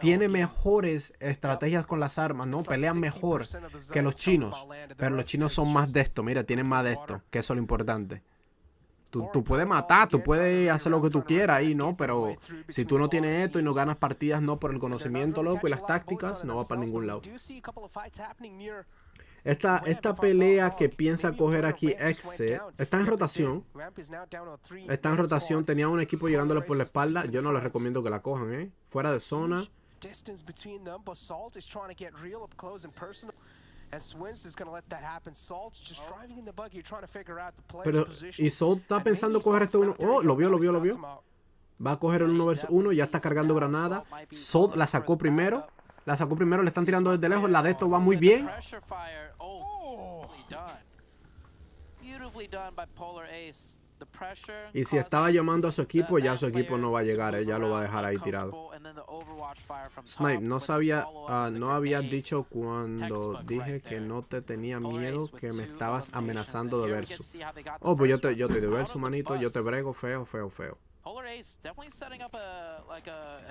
[SPEAKER 4] tiene mejores estrategias con las armas, ¿no? Pelean mejor que los chinos. Pero los chinos son más de esto, mira, tienen más de esto, que eso es lo importante. Tú puedes matar, tú puedes hacer lo que tú quieras ahí, ¿no? Pero si tú no tienes esto y no ganas partidas, no por el conocimiento, loco, y las tácticas, no va para ningún lado. Esta pelea que piensa coger aquí Exe está en rotación. Está en rotación. Tenía un equipo llegándole por la espalda. Yo no les recomiendo que la cojan, ¿eh? Fuera de zona. Pero, y Salt está pensando coger este uno. Oh, lo vio. Va a coger el 1 vs 1. Ya está cargando granada. Salt la sacó primero. Le están tirando desde lejos. La de esto va muy bien. Y si estaba llamando a su equipo, ya su equipo no va a llegar, ya lo va a dejar ahí tirado. Snipe, no había dicho cuando dije que no te tenía miedo, que me estabas amenazando de verso. Oh, pues yo te de verso, manito, yo te brego feo.
[SPEAKER 1] Polar Ace definitely setting up a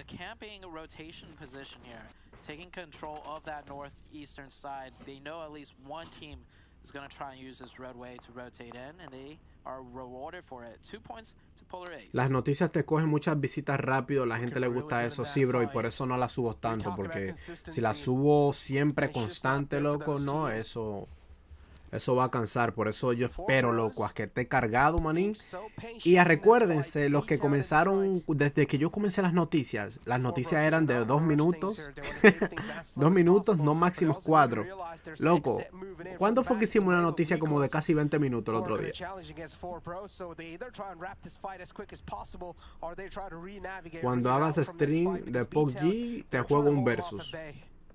[SPEAKER 1] camping rotation position here, taking control of that northeastern side. They know at least one team is going to try and use this red way to rotate in, and they are rewarded for it. 2 points to Polar Ace.
[SPEAKER 4] Las noticias te cogen muchas visitas rápido, la gente le gusta eso, sí, bro, y por eso no las subo tanto, porque si las subo siempre constante, loco, no, eso va a cansar. Por eso yo espero, loco, a que esté cargado, manín. Y recuérdense, los que comenzaron, desde que yo comencé las noticias eran de 2 minutos. 2 minutos, no máximos 4. Loco, ¿cuándo fue que hicimos una noticia como de casi 20 minutos el otro día? Cuando hagas stream de PUBG, te juego un versus.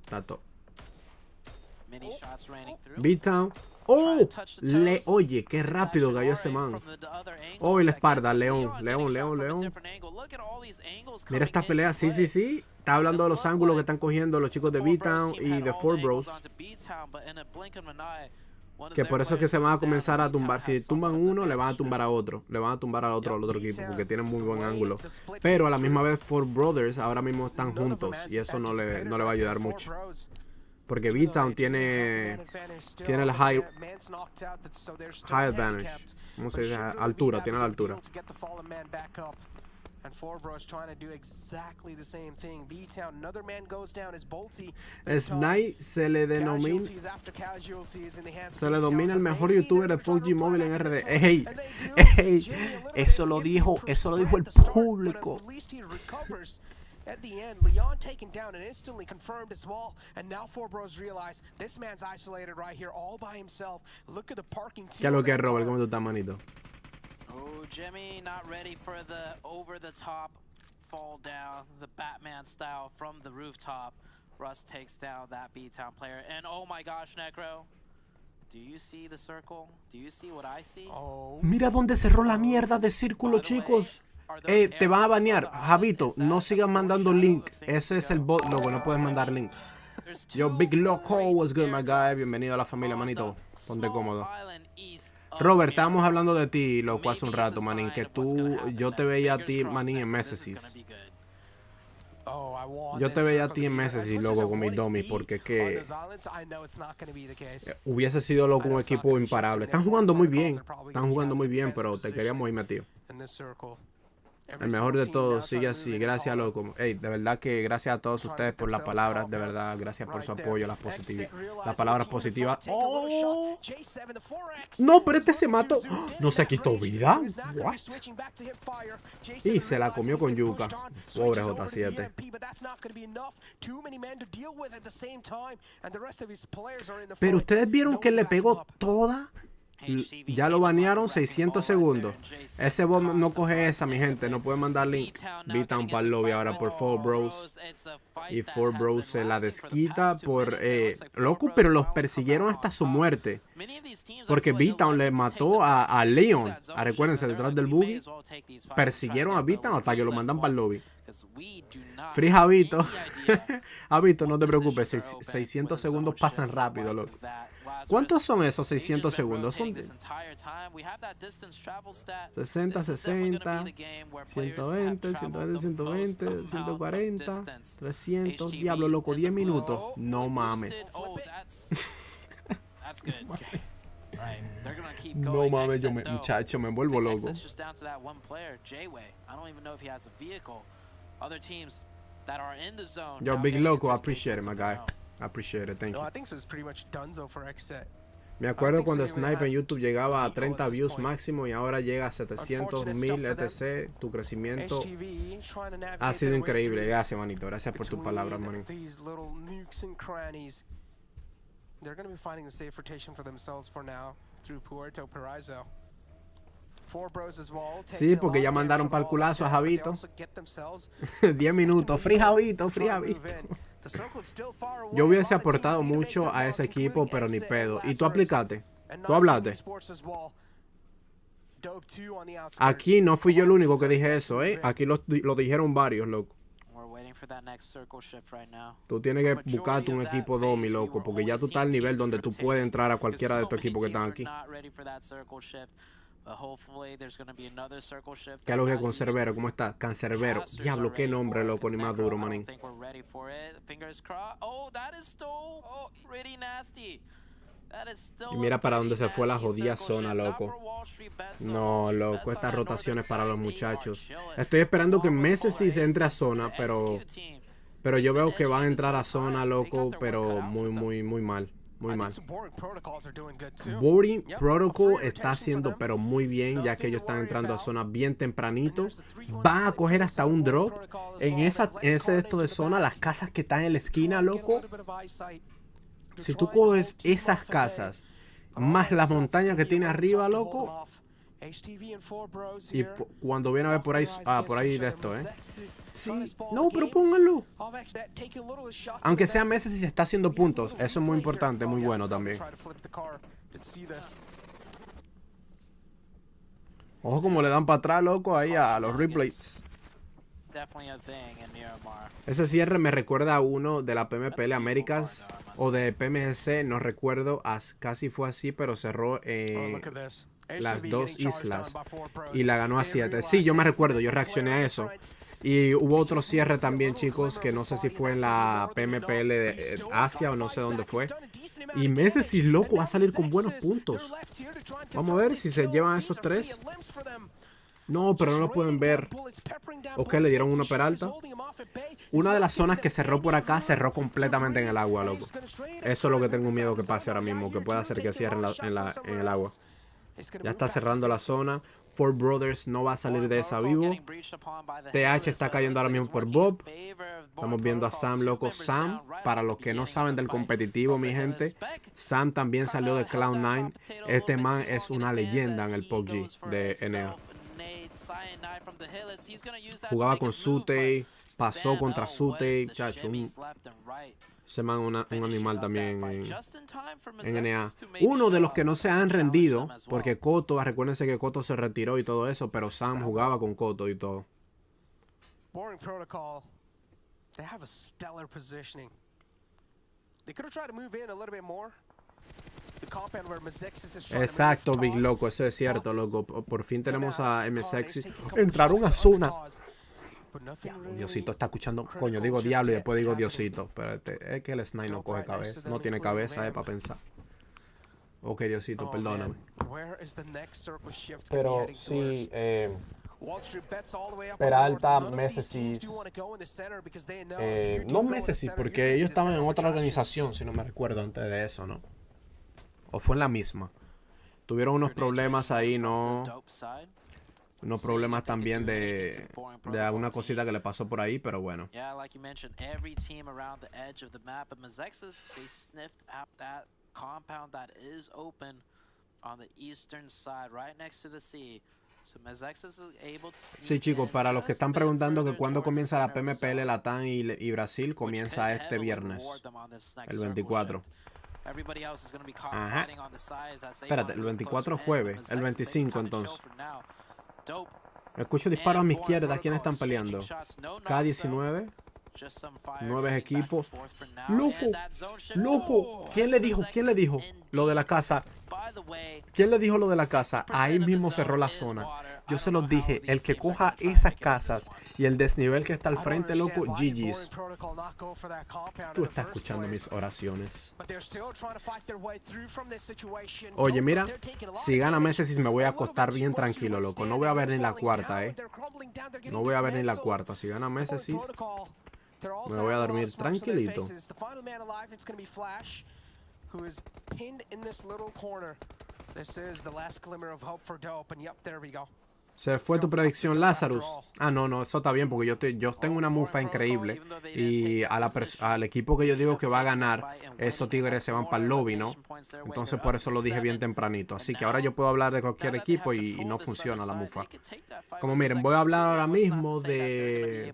[SPEAKER 4] Tato. Beatdown. Oh, oye, qué rápido cayó ese man. Oh, y la espalda, León. Mira esta pelea, sí. Está hablando de los ángulos que están cogiendo los chicos de Beatdown y de 4Bros. Que por eso es que se van a comenzar a tumbar. Si tumban uno, le van a tumbar a otro. Le van a tumbar al otro equipo, porque tienen muy buen ángulo. Pero a la misma vez, 4Brothers ahora mismo están juntos, y eso no le va a ayudar mucho. Porque Beatdown tiene el high advantage. ¿Cómo se dice? Altura, tiene la altura. Snipe se le domina el mejor youtuber de PUBG Mobile en RD. Ey, eso lo dijo el público.
[SPEAKER 2] At the end, Leon taken down and instantly confirmed as well. And now 4Bros realize this man's isolated right here all by himself. Look at the parking team.
[SPEAKER 4] ¿Qué es lo que es, Robert? ¿Cómo tú estás, manito?
[SPEAKER 1] Oh, Jimmy not ready for the over-the-top fall down, the Batman style from the rooftop. Russ takes down that B-Town player. And oh my gosh, Necro. Do you see the circle? Do you see what I see?
[SPEAKER 4] Mira dónde cerró la mierda de círculo, chicos. Te van a banear, Javito, no sigas mandando link. Ese es el bot, loco, no puedes mandar links. Yo, Big Loco, what's good, my guy? Bienvenido a la familia, manito. Ponte cómodo. Robert, estábamos hablando de ti, loco, hace un rato, manín. Que yo te veía a ti, manín, en Messages. Yo te veía a ti en Messages, loco, con mis dummies, porque es que hubiese sido, loco, un equipo imparable. Están jugando muy bien, pero te queríamos ir metido. El mejor de todos, sigue así, gracias, loco. Ey, de verdad que gracias a todos ustedes por las palabras, de verdad, gracias por su apoyo, las palabras positivas. Oh. No, pero este se mató. No se quitó vida. What? Y se la comió con yuca. Pobre J7. Pero ustedes vieron que le pegó toda Ya lo banearon 600 segundos. Ese bot no coge esa, mi gente. No puede mandar link. B-Town para el lobby ahora por 4Bros. Y 4Bros se la desquita por... loco, pero los persiguieron hasta su muerte. Porque B-Town le mató a Leon. Recuérdense, detrás del buggy. Persiguieron a B-Town hasta que lo mandan para el lobby. Free Javito. Javito, no te preocupes. 600 segundos pasan rápido, loco. ¿Cuántos son esos 600 segundos? Son 60, 60, 120, 120, 120, 140, 300. Diablo, loco, 10 minutos. No mames. No mames, muchacho, me vuelvo loco. Yo, Big Loco, I appreciate it, my guy. I appreciate it, thank you. Me acuerdo cuando Snipe en YouTube llegaba a 30 views máximo y ahora llega a 700, 1000, etc. Tu crecimiento ha sido increíble. Gracias, manito. Gracias por tus palabras, manito. Sí, porque ya mandaron para el culazo a Javito. 10 minutos. Free Javito, free Javito. Yo hubiese aportado mucho a ese equipo, pero ni pedo. ¿Y tú aplicaste? ¿Tú hablaste? Aquí no fui yo el único que dije eso, ¿eh? Aquí lo dijeron varios, loco. Tú tienes que buscarte un equipo domi, loco, porque ya tú estás al nivel donde tú puedes entrar a cualquiera de estos equipos que están aquí. ¿Qué es lo que Cancerbero? ¿Cómo estás? Cancerbero. Diablo, qué nombre, loco, ni más duro, manín. Y mira para dónde se fue la jodida zona, loco. No, loco, estas rotaciones para los muchachos. Estoy esperando que MSsnipes entre a zona, pero yo veo que van a entrar a zona, loco, pero muy mal. Muy mal. Boarding Protocol está haciendo pero muy bien, ya que ellos están entrando a zona bien tempranito. Van a coger hasta un drop en ese de esto de zona, las casas que están en la esquina, loco. Si tú coges esas casas más las montañas que tiene arriba, loco, y cuando viene a ver por ahí de esto, sí, no, pero pónganlo. Aunque sea meses y se está haciendo puntos, eso es muy importante, muy bueno también. Ojo como le dan para atrás, loco, ahí a los replays. Ese cierre me recuerda a uno de la Pmpl Américas o de PMGC, no recuerdo, casi fue así, pero cerró las dos islas y la ganó a 7. Sí, yo me recuerdo, yo reaccioné a eso. Y hubo otro cierre también, chicos, que no sé si fue en la PMPL de Asia o no sé dónde fue. Y MSsnipes, loco, va a salir con buenos puntos. Vamos a ver si se llevan esos 3. No, pero no lo pueden ver. Ok, le dieron uno Peralta. Una de las zonas que cerró por acá cerró completamente en el agua, loco. Eso es lo que tengo miedo que pase ahora mismo, que pueda hacer que cierre en el agua. Ya está cerrando la zona. 4Brothers no va a salir de esa vivo. TH está cayendo ahora mismo por Bob. Estamos viendo a Sam, loco. Sam, para los que no saben del competitivo, mi gente, Sam también salió de Cloud9. Este man es una leyenda en el PUBG de NA. Jugaba con Sute, pasó contra Sute, chacho. Se man un animal también en NA. Uno de los que no se han rendido, porque Koto, recuérdense que Koto se retiró y todo eso, pero Sam jugaba con Koto y todo. Exacto, Big Loco, eso es cierto, loco. Por fin tenemos a MSsnipes. Entraron a zona. Diosito está escuchando, coño, digo diablo y después digo Diosito. Pero es que el Snipe no coge cabeza, no tiene cabeza, para pensar. Ok, Diosito, perdóname. Pero sí, Peralta, MSsnipes, no MSsnipes, porque ellos estaban en otra organización, si no me recuerdo antes de eso, ¿no? O fue en la misma. Tuvieron unos problemas ahí, unos problemas también de alguna cosita que le pasó por ahí, pero bueno.
[SPEAKER 1] on the eastern side, right next to the sea. So Mezexis is able to
[SPEAKER 4] Sí, chicos, para los que están preguntando que cuándo comienza la PMPL Latam y Brasil, comienza este viernes, el 24. Ajá. Espérate, el 24 es jueves, el 25 entonces. Escucho disparos a mi izquierda. ¿Quiénes están peleando? K19. 9 equipos. ¡Loco! ¡Loco! ¿Quién le dijo? ¿Quién le dijo? Lo de la casa. ¿Quién le dijo lo de la casa? Ahí mismo cerró la zona. Yo se los dije, el que coja esas casas y el desnivel que está al frente, loco, GG's. Tú estás escuchando mis oraciones. Oye, mira, si gana Messi me voy a acostar bien tranquilo, loco. No voy a ver ni la cuarta, No voy a ver ni la cuarta. Si gana Messi, me voy a dormir tranquilito. Se fue tu predicción, Lazarus. Ah, no, eso está bien porque yo tengo una mufa increíble. Y al equipo que yo digo que va a ganar, esos tigres se van para el lobby, ¿no? Entonces por eso lo dije bien tempranito. Así que ahora yo puedo hablar de cualquier equipo y no funciona la mufa. Como miren, voy a hablar ahora mismo de...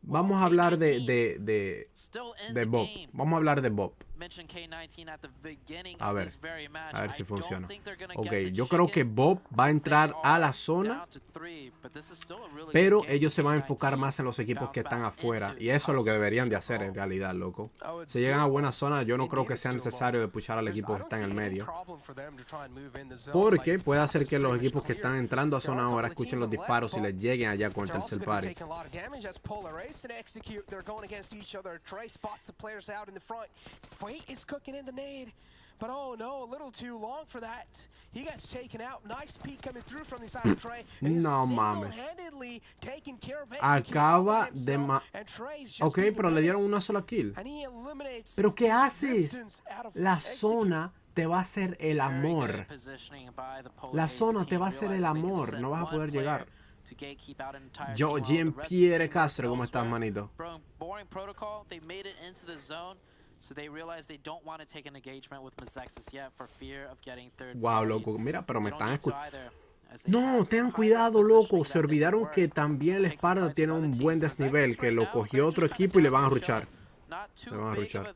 [SPEAKER 4] Vamos a hablar de Bob. Vamos a hablar de Bob. A ver si funciona. Ok, yo creo que Bob va a entrar a la zona, pero ellos se van a enfocar más en los equipos que están afuera. Y eso es lo que deberían de hacer en realidad, loco. Si llegan a buena zona, yo no creo que sea necesario de puchar al equipo que está en el medio. Porque puede hacer que los equipos que están entrando a zona ahora escuchen los disparos y les lleguen allá con el tercer party.
[SPEAKER 2] Is cooking in the nade, but oh no, a little too long for that. He gets taken out. Nice peek coming through from the side of Trey.
[SPEAKER 4] No mames. Acaba de Ok, pero le dieron una sola kill. Pero ¿qué haces? La zona te va a hacer el amor. La zona te va a hacer el amor. No vas a poder llegar. Yo, Pmpl Castro, ¿cómo estás, manito? Wow, loco, mira, pero me están escuchando. No, tengan cuidado, loco. Se olvidaron que también el Esparta tiene un buen desnivel, que lo cogió otro equipo y le van a rushar. Le van a rushar.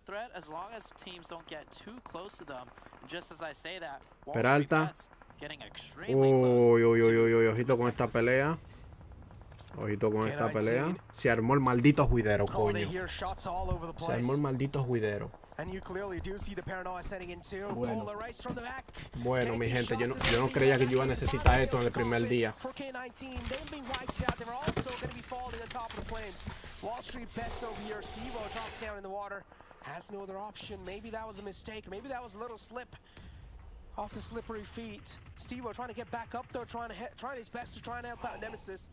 [SPEAKER 4] Peralta. Uy, ojito con esta pelea. Ojito con esta pelea. Se armó el maldito juidero, coño. Se armó el maldito juidero. Bueno, mi gente, yo no creía que yo iba a necesitar esto en el primer día.
[SPEAKER 2] Off the slippery feet. Steve-O trying to get back up though, trying his best to try and help out Nemesis.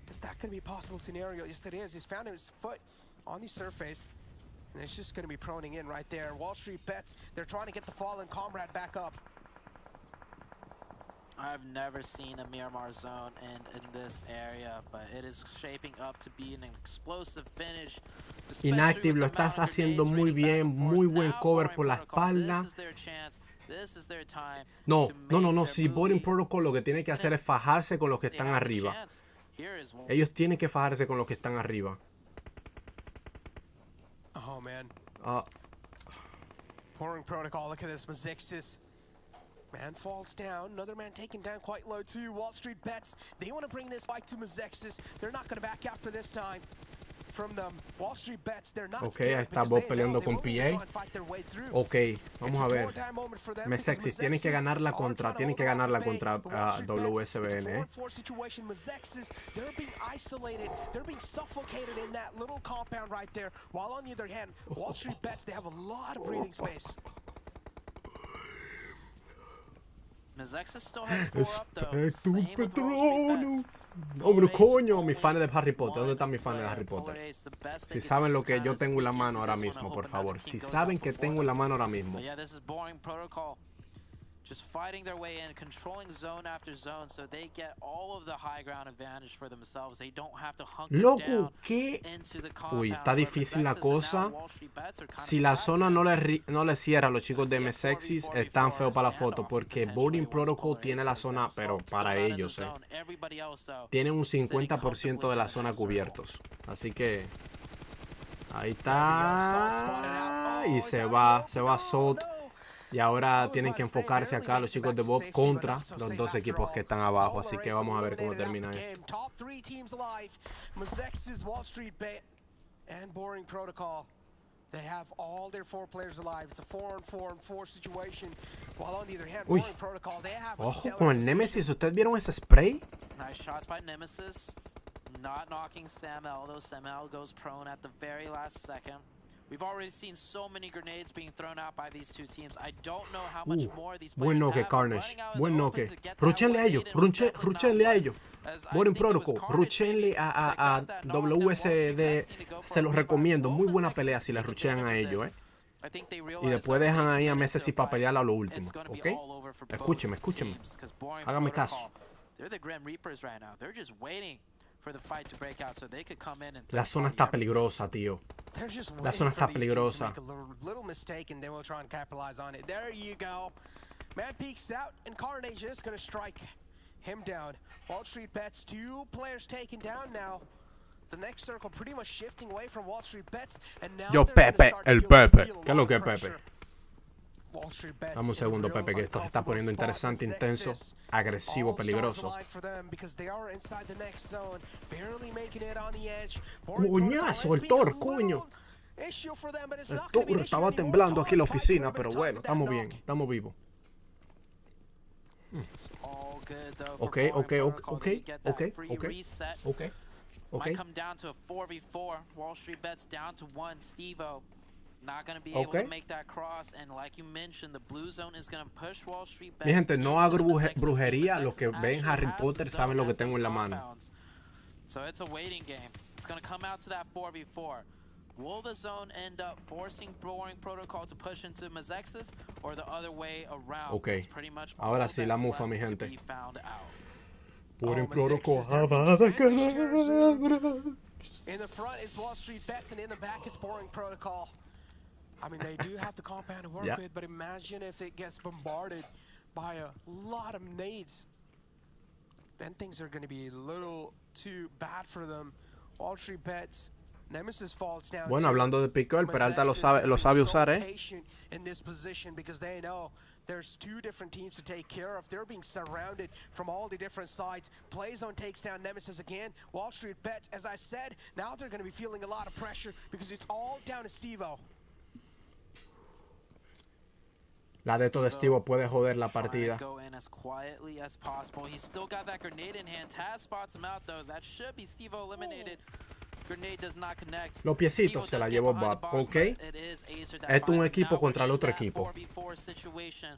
[SPEAKER 2] Is that going to be a possible scenario? Yes, it is. He's found his foot on the surface. And it's just going to be proning in right there. Wall Street Bets, they're trying to get the fallen comrade back up.
[SPEAKER 1] I've never seen a Miramar zone end in this area, but it is shaping up to be an explosive finish.
[SPEAKER 4] Inactive, lo estás haciendo muy bien, muy buen cover por la espalda. No. Si Boarding Protocol lo que tiene que hacer es fajarse con los que están arriba. Ellos tienen que fajarse con los que están arriba.
[SPEAKER 2] Oh, man. Pouring Protocol, look at this. Mazixis. Man falls down. Another man taken down quite low, too. Wall Street Bets. They want to bring this fight to Mazixis. They're not going to back out for this time.
[SPEAKER 4] Ok, ahí está Bob peleando con PA. Ok, vamos a ver. Mesexis, tienen que ganar la contra WSBN, Hombre, coño, mis fans de Harry Potter. ¿Dónde están mis fans de Harry Potter? Si saben lo que yo tengo en la mano ahora mismo, por favor. Si saben que tengo en la mano ahora mismo.
[SPEAKER 1] just fighting their way in, controlling zone after zone, so they get all of the high ground advantage for themselves. They don't have to hunker
[SPEAKER 4] Loco,
[SPEAKER 1] down
[SPEAKER 4] ¿qué?
[SPEAKER 1] into the
[SPEAKER 4] Uy,
[SPEAKER 1] compounds
[SPEAKER 4] está
[SPEAKER 1] where
[SPEAKER 4] difícil la
[SPEAKER 1] Mezexis and
[SPEAKER 4] cosa.
[SPEAKER 1] now Wall Street Bets are kind
[SPEAKER 4] Si
[SPEAKER 1] of
[SPEAKER 4] la
[SPEAKER 1] trapped
[SPEAKER 4] zona
[SPEAKER 1] in.
[SPEAKER 4] no le cierra a los chicos de Msexis, están feos para la foto, porque Boarding Protocol tiene la zona, pero para ellos, tienen un 50% de la zona cubiertos. Así que ahí está. Y se va Salt. Y ahora tienen que enfocarse acá los chicos de Bob contra los dos equipos que están abajo. Así que vamos a ver cómo termina esto.
[SPEAKER 2] They have all their 4 players alive. It's a 4-on-4-on-4 situation. While on the other hand,
[SPEAKER 4] Uy.
[SPEAKER 2] Boring Protocol, they have a
[SPEAKER 4] Ojo
[SPEAKER 2] stellar
[SPEAKER 4] con el
[SPEAKER 2] position.
[SPEAKER 4] Nemesis. ¿Ustedes vieron ese spray?
[SPEAKER 1] Nice shots by Nemesis. Not knocking Pmpl, though. Pmpl goes prone at the very last second. We've already seen so many grenades being thrown out by these two teams. I don't know how much more these
[SPEAKER 4] Buen
[SPEAKER 1] players
[SPEAKER 4] noque,
[SPEAKER 1] have.
[SPEAKER 4] Carnage.
[SPEAKER 1] Running out in
[SPEAKER 4] Buen
[SPEAKER 1] the
[SPEAKER 4] noque.
[SPEAKER 1] open to get that
[SPEAKER 4] Ruchenle a
[SPEAKER 1] one
[SPEAKER 4] ellos.
[SPEAKER 1] hit, it was definitely not
[SPEAKER 4] Ruchenle a
[SPEAKER 1] one.
[SPEAKER 4] ellos.
[SPEAKER 1] As I
[SPEAKER 4] Boarding
[SPEAKER 1] think it was
[SPEAKER 4] Protocol.
[SPEAKER 1] Carnage
[SPEAKER 4] Ruchenle
[SPEAKER 1] maybe
[SPEAKER 4] a
[SPEAKER 1] that got that knocked, and Wall Street
[SPEAKER 4] WSD.
[SPEAKER 1] Bets need to go for
[SPEAKER 4] Se los
[SPEAKER 1] a revive.
[SPEAKER 4] recomiendo. Muy
[SPEAKER 1] Both
[SPEAKER 4] buena
[SPEAKER 1] Mezexis
[SPEAKER 4] pelea si les
[SPEAKER 1] take
[SPEAKER 4] ruchean a
[SPEAKER 1] advantage of
[SPEAKER 4] ellos,
[SPEAKER 1] this. I think they
[SPEAKER 4] Y
[SPEAKER 1] realize
[SPEAKER 4] después
[SPEAKER 1] that
[SPEAKER 4] dejan
[SPEAKER 1] they
[SPEAKER 4] ahí
[SPEAKER 1] can
[SPEAKER 4] a
[SPEAKER 1] get
[SPEAKER 4] Msexis
[SPEAKER 1] into a
[SPEAKER 4] para
[SPEAKER 1] fight.
[SPEAKER 4] pelear a lo último.
[SPEAKER 1] It's gonna be
[SPEAKER 4] ¿Ok?
[SPEAKER 1] all over for both
[SPEAKER 4] Escúcheme, escúcheme.
[SPEAKER 1] teams, 'cause Boring
[SPEAKER 4] Hágame
[SPEAKER 1] Protocol,
[SPEAKER 4] caso.
[SPEAKER 1] they're the Grim Reapers right now. They're just waiting for the fight to break out so they could come in and
[SPEAKER 4] La zona está peligrosa, tío.
[SPEAKER 2] They're just
[SPEAKER 4] La zona
[SPEAKER 2] waiting for
[SPEAKER 4] está
[SPEAKER 2] these teams to
[SPEAKER 4] peligrosa.
[SPEAKER 2] make a little mistake and they will try and capitalize on it. There you go. Man peeks out and Carnage is going to strike him down. Wall Street Bets, 2 players taken down now. The next circle pretty much shifting away from Wall Street Bets and now
[SPEAKER 4] Yo,
[SPEAKER 2] they're gonna
[SPEAKER 4] Pepe,
[SPEAKER 2] start
[SPEAKER 4] el
[SPEAKER 2] feel
[SPEAKER 4] Pepe.
[SPEAKER 2] a
[SPEAKER 4] ¿Qué es
[SPEAKER 2] lot
[SPEAKER 4] lo
[SPEAKER 2] of
[SPEAKER 4] que es
[SPEAKER 2] pressure.
[SPEAKER 4] Pepe?
[SPEAKER 2] Wall Street Bets
[SPEAKER 4] Dame un
[SPEAKER 2] in a
[SPEAKER 4] segundo,
[SPEAKER 2] real
[SPEAKER 4] Pepe, que esto se está
[SPEAKER 2] uncomfortable
[SPEAKER 4] poniendo
[SPEAKER 2] spot.
[SPEAKER 4] interesante, intenso,
[SPEAKER 2] Mezexis,
[SPEAKER 4] agresivo,
[SPEAKER 2] all stars
[SPEAKER 4] peligroso.
[SPEAKER 2] alive for them because they are inside the next zone, barely making it on the edge. Boring
[SPEAKER 4] Coñazo,
[SPEAKER 2] Protocol
[SPEAKER 4] el
[SPEAKER 2] has
[SPEAKER 4] Thor,
[SPEAKER 2] been a
[SPEAKER 4] coño.
[SPEAKER 2] little issue for them, but it's
[SPEAKER 4] El
[SPEAKER 2] not gonna be
[SPEAKER 4] Toro
[SPEAKER 2] an issue
[SPEAKER 4] estaba
[SPEAKER 2] anymore.
[SPEAKER 4] temblando aquí en la
[SPEAKER 2] Todos fighting
[SPEAKER 4] oficina,
[SPEAKER 2] a
[SPEAKER 4] pero
[SPEAKER 2] bit of
[SPEAKER 4] bueno,
[SPEAKER 2] time with that
[SPEAKER 4] estamos bien,
[SPEAKER 2] knock.
[SPEAKER 4] estamos vivos.
[SPEAKER 1] It's all good though for
[SPEAKER 4] Ok,
[SPEAKER 1] Boring
[SPEAKER 4] ok,
[SPEAKER 1] Protocol.
[SPEAKER 4] ok,
[SPEAKER 1] They get that
[SPEAKER 4] ok,
[SPEAKER 1] free
[SPEAKER 4] ok,
[SPEAKER 1] reset.
[SPEAKER 4] ok, ok.
[SPEAKER 1] Might come down to a 4v4. Wall Street Bets down to 1. Steve-O not going to be able
[SPEAKER 4] Okay.
[SPEAKER 1] to make that cross. And like you mentioned, the blue zone is going to push Wall Street Bets.
[SPEAKER 4] Mi gente, no hago
[SPEAKER 1] into the Mezexis.
[SPEAKER 4] brujería.
[SPEAKER 1] The
[SPEAKER 4] Los que
[SPEAKER 1] Mezexis
[SPEAKER 4] ven Harry
[SPEAKER 1] actually has
[SPEAKER 4] Potter
[SPEAKER 1] the
[SPEAKER 4] saben lo
[SPEAKER 1] zone
[SPEAKER 4] que tengo
[SPEAKER 1] at
[SPEAKER 4] en la
[SPEAKER 1] those
[SPEAKER 4] mano.
[SPEAKER 1] compounds. So it's a waiting game. It's going to come out to that 4v4. Will the zone end up forcing Boring Protocol to push into Mezexis or the other way around?
[SPEAKER 4] Ok.
[SPEAKER 1] It's pretty much all
[SPEAKER 4] Ahora sí, la
[SPEAKER 1] that's
[SPEAKER 4] mufa,
[SPEAKER 1] left
[SPEAKER 4] mi
[SPEAKER 1] to
[SPEAKER 4] gente.
[SPEAKER 1] be found out.
[SPEAKER 4] Boring
[SPEAKER 2] Mezexis,
[SPEAKER 4] Protocol.
[SPEAKER 2] they're being
[SPEAKER 4] Avada
[SPEAKER 2] sandwiched here, so-
[SPEAKER 4] Kedavra.
[SPEAKER 2] In the front is Wall Street Bets, and in the back it's Boring Protocol. I mean, they do have the compound to work
[SPEAKER 4] Yeah.
[SPEAKER 2] with, but imagine if it gets bombarded by a lot of nades. Then things are going to be a little too bad for them. Wall Street Bets. Nemesis falls down.
[SPEAKER 4] Bueno,
[SPEAKER 2] too.
[SPEAKER 4] hablando de pico, el Peralta lo
[SPEAKER 2] Mezexis,
[SPEAKER 4] sabe
[SPEAKER 2] they're
[SPEAKER 4] usar,
[SPEAKER 2] so
[SPEAKER 4] ¿eh?
[SPEAKER 2] patient in this position because they know there's 2 different teams to take care of. They're being surrounded from all the different sides. Playzone takes down Nemesis again. Wall Street Bets, as I said, now they're going to be feeling a lot of pressure because it's all down to Steve-O.
[SPEAKER 4] La de todo Steve puede joder la
[SPEAKER 1] Trying
[SPEAKER 4] partida.
[SPEAKER 1] to go in as quietly as possible. He's still got that grenade in hand. Taz spots him out though. That should be Steve-O eliminated. Grenade does not connect.
[SPEAKER 4] Los piecitos
[SPEAKER 1] Steve-O
[SPEAKER 4] se la
[SPEAKER 1] does
[SPEAKER 4] llevó
[SPEAKER 1] get behind
[SPEAKER 4] Bob,
[SPEAKER 1] the box,
[SPEAKER 4] ¿ok?
[SPEAKER 1] but it is Acer that
[SPEAKER 4] Esto es un
[SPEAKER 1] buys him.
[SPEAKER 4] equipo
[SPEAKER 1] Now we're
[SPEAKER 4] contra el
[SPEAKER 1] in
[SPEAKER 4] otro
[SPEAKER 1] that
[SPEAKER 4] equipo.
[SPEAKER 1] 4v4 situation.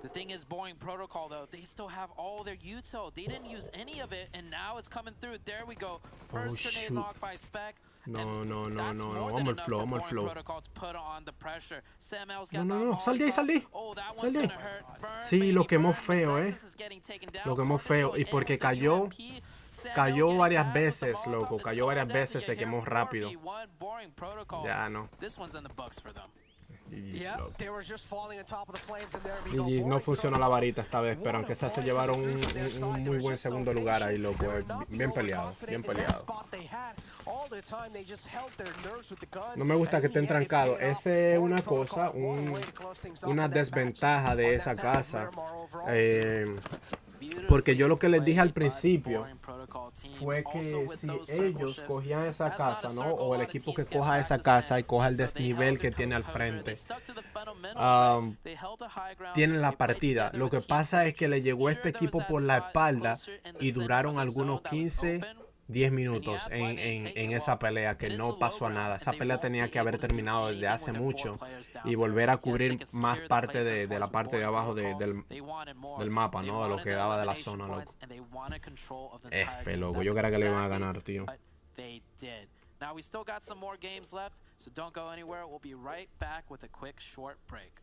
[SPEAKER 1] The thing is, Boring Protocol though, they still have all their util. They didn't use any of it, and now it's coming through. There we go. First grenade
[SPEAKER 4] shoot.
[SPEAKER 1] knocked by Spec.
[SPEAKER 4] No,
[SPEAKER 1] and
[SPEAKER 4] no, no,
[SPEAKER 1] that's
[SPEAKER 4] no, no.
[SPEAKER 1] more than
[SPEAKER 4] Vamos al
[SPEAKER 1] enough
[SPEAKER 4] flow,
[SPEAKER 1] for
[SPEAKER 4] vamos al
[SPEAKER 1] Boring
[SPEAKER 4] flow.
[SPEAKER 1] Protocol to put on the pressure. Samuel's
[SPEAKER 4] No,
[SPEAKER 1] got
[SPEAKER 4] no,
[SPEAKER 1] that
[SPEAKER 4] no. Sal de ahí, sal de ahí.
[SPEAKER 1] Oh, that
[SPEAKER 4] Sal
[SPEAKER 1] one's
[SPEAKER 4] de ahí.
[SPEAKER 1] gonna hurt. Burn,
[SPEAKER 4] Sí,
[SPEAKER 1] baby,
[SPEAKER 4] lo quemó
[SPEAKER 1] burn.
[SPEAKER 4] feo,
[SPEAKER 1] Mezexis is getting taken down.
[SPEAKER 4] Lo quemó
[SPEAKER 1] Carnage
[SPEAKER 4] feo.
[SPEAKER 1] go
[SPEAKER 4] Y
[SPEAKER 1] in
[SPEAKER 4] porque
[SPEAKER 1] with the
[SPEAKER 4] cayó,
[SPEAKER 1] UMP. Samuel
[SPEAKER 4] cayó
[SPEAKER 1] getting
[SPEAKER 4] varias
[SPEAKER 1] tagged with the
[SPEAKER 4] veces,
[SPEAKER 1] Molotov.
[SPEAKER 4] loco.
[SPEAKER 1] It's
[SPEAKER 4] Cayó
[SPEAKER 1] all
[SPEAKER 4] varias
[SPEAKER 1] down to
[SPEAKER 4] veces, se
[SPEAKER 1] you here.
[SPEAKER 4] quemó rápido.
[SPEAKER 1] 4v1 Boring Protocol.
[SPEAKER 4] Ya no.
[SPEAKER 1] This one's in the books for them.
[SPEAKER 2] Yeah,
[SPEAKER 4] loco.
[SPEAKER 2] they were just falling on top of the flames, and there we go.
[SPEAKER 4] Y no
[SPEAKER 2] Boring
[SPEAKER 4] funcionó la
[SPEAKER 2] Protocol.
[SPEAKER 4] varita esta vez, pero aunque sea se llevaron un muy buen segundo lugar ahí, loco. Bien peleado, bien peleado. No me gusta que estén trancados. Esa es una cosa, una desventaja de esa casa. Porque yo lo que les dije al principio fue que si ellos cogían esa casa, ¿no? O el equipo que coja esa casa y coja el desnivel que tiene al frente, tienen la partida. Lo que pasa es que le llegó este equipo por la espalda y duraron algunos 15, 10 minutos en esa pelea, que no pasó a nada. Esa pelea tenía que haber terminado desde hace mucho y volver a cubrir más parte de la parte de abajo del mapa, ¿no? De lo que daba de la zona, loco. F, loco. Yo creía que le iban a ganar, tío.
[SPEAKER 1] Now we still got some more games left, so don't go anywhere. We'll be right back with a quick short break.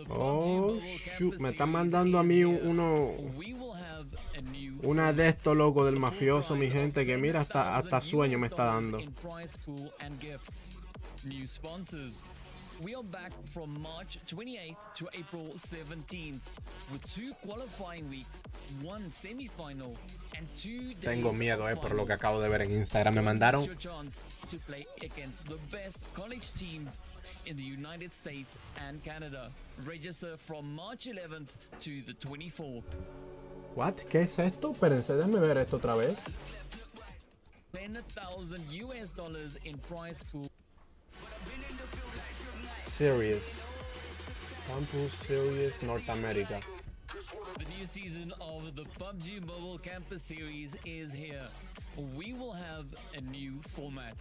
[SPEAKER 3] Oh, shoot. Me están mandando a mí una de estos locos del mafioso, mi gente, que mira, hasta sueño me está dando.
[SPEAKER 8] We are back from March 28th to April 17th with 2 qualifying weeks, 1 semi-final and 2 days.
[SPEAKER 3] Tengo miedo, por lo que acabo de ver en Instagram. Me mandaron.
[SPEAKER 8] Your chance to play against the best college teams in the United States and Canada. Register from March 11th to the 24th.
[SPEAKER 3] What? ¿Qué es esto? Espérense, déjenme ver esto otra vez.
[SPEAKER 8] $10,000 in prize pool.
[SPEAKER 3] Series. Campus Series North America.
[SPEAKER 8] The new season of the PUBG Mobile Campus Series is here. We will have a new format.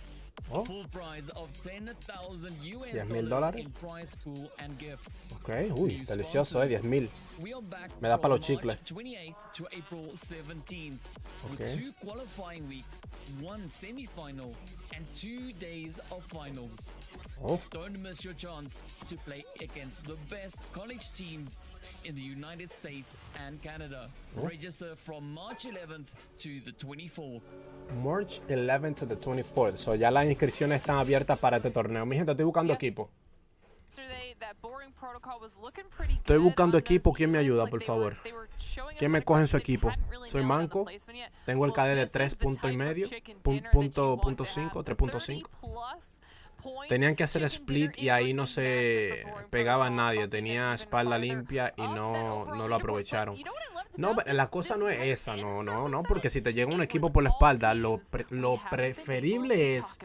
[SPEAKER 3] Oh.
[SPEAKER 8] A full prize of $10,000
[SPEAKER 3] $10,000
[SPEAKER 8] in prize pool and gifts.
[SPEAKER 3] Ok, uy, delicioso, 10,000.
[SPEAKER 8] We are back
[SPEAKER 3] Me da
[SPEAKER 8] from
[SPEAKER 3] para los chicles.
[SPEAKER 8] March 28th to April 17th with
[SPEAKER 3] Okay.
[SPEAKER 8] 2 qualifying weeks, 1 semi-final and 2 days of finals.
[SPEAKER 3] Oh,
[SPEAKER 8] Don't miss your chance to play against the best college teams in the United States and Canada. Register from March 11th to the 24th.
[SPEAKER 3] March 11 to the 24th. So ya las inscripciones están abiertas para este torneo. Mi gente, estoy buscando equipo. Estoy buscando equipo. ¿Quién me ayuda, por favor? ¿Quién me coge en su equipo? Soy manco. Tengo el KD de 3.5. 3.5. Tenían que hacer split y ahí no se pegaba nadie. Tenía espalda limpia y no lo aprovecharon. No, la cosa no es esa, no, porque si te llega un equipo por la espalda, lo preferible es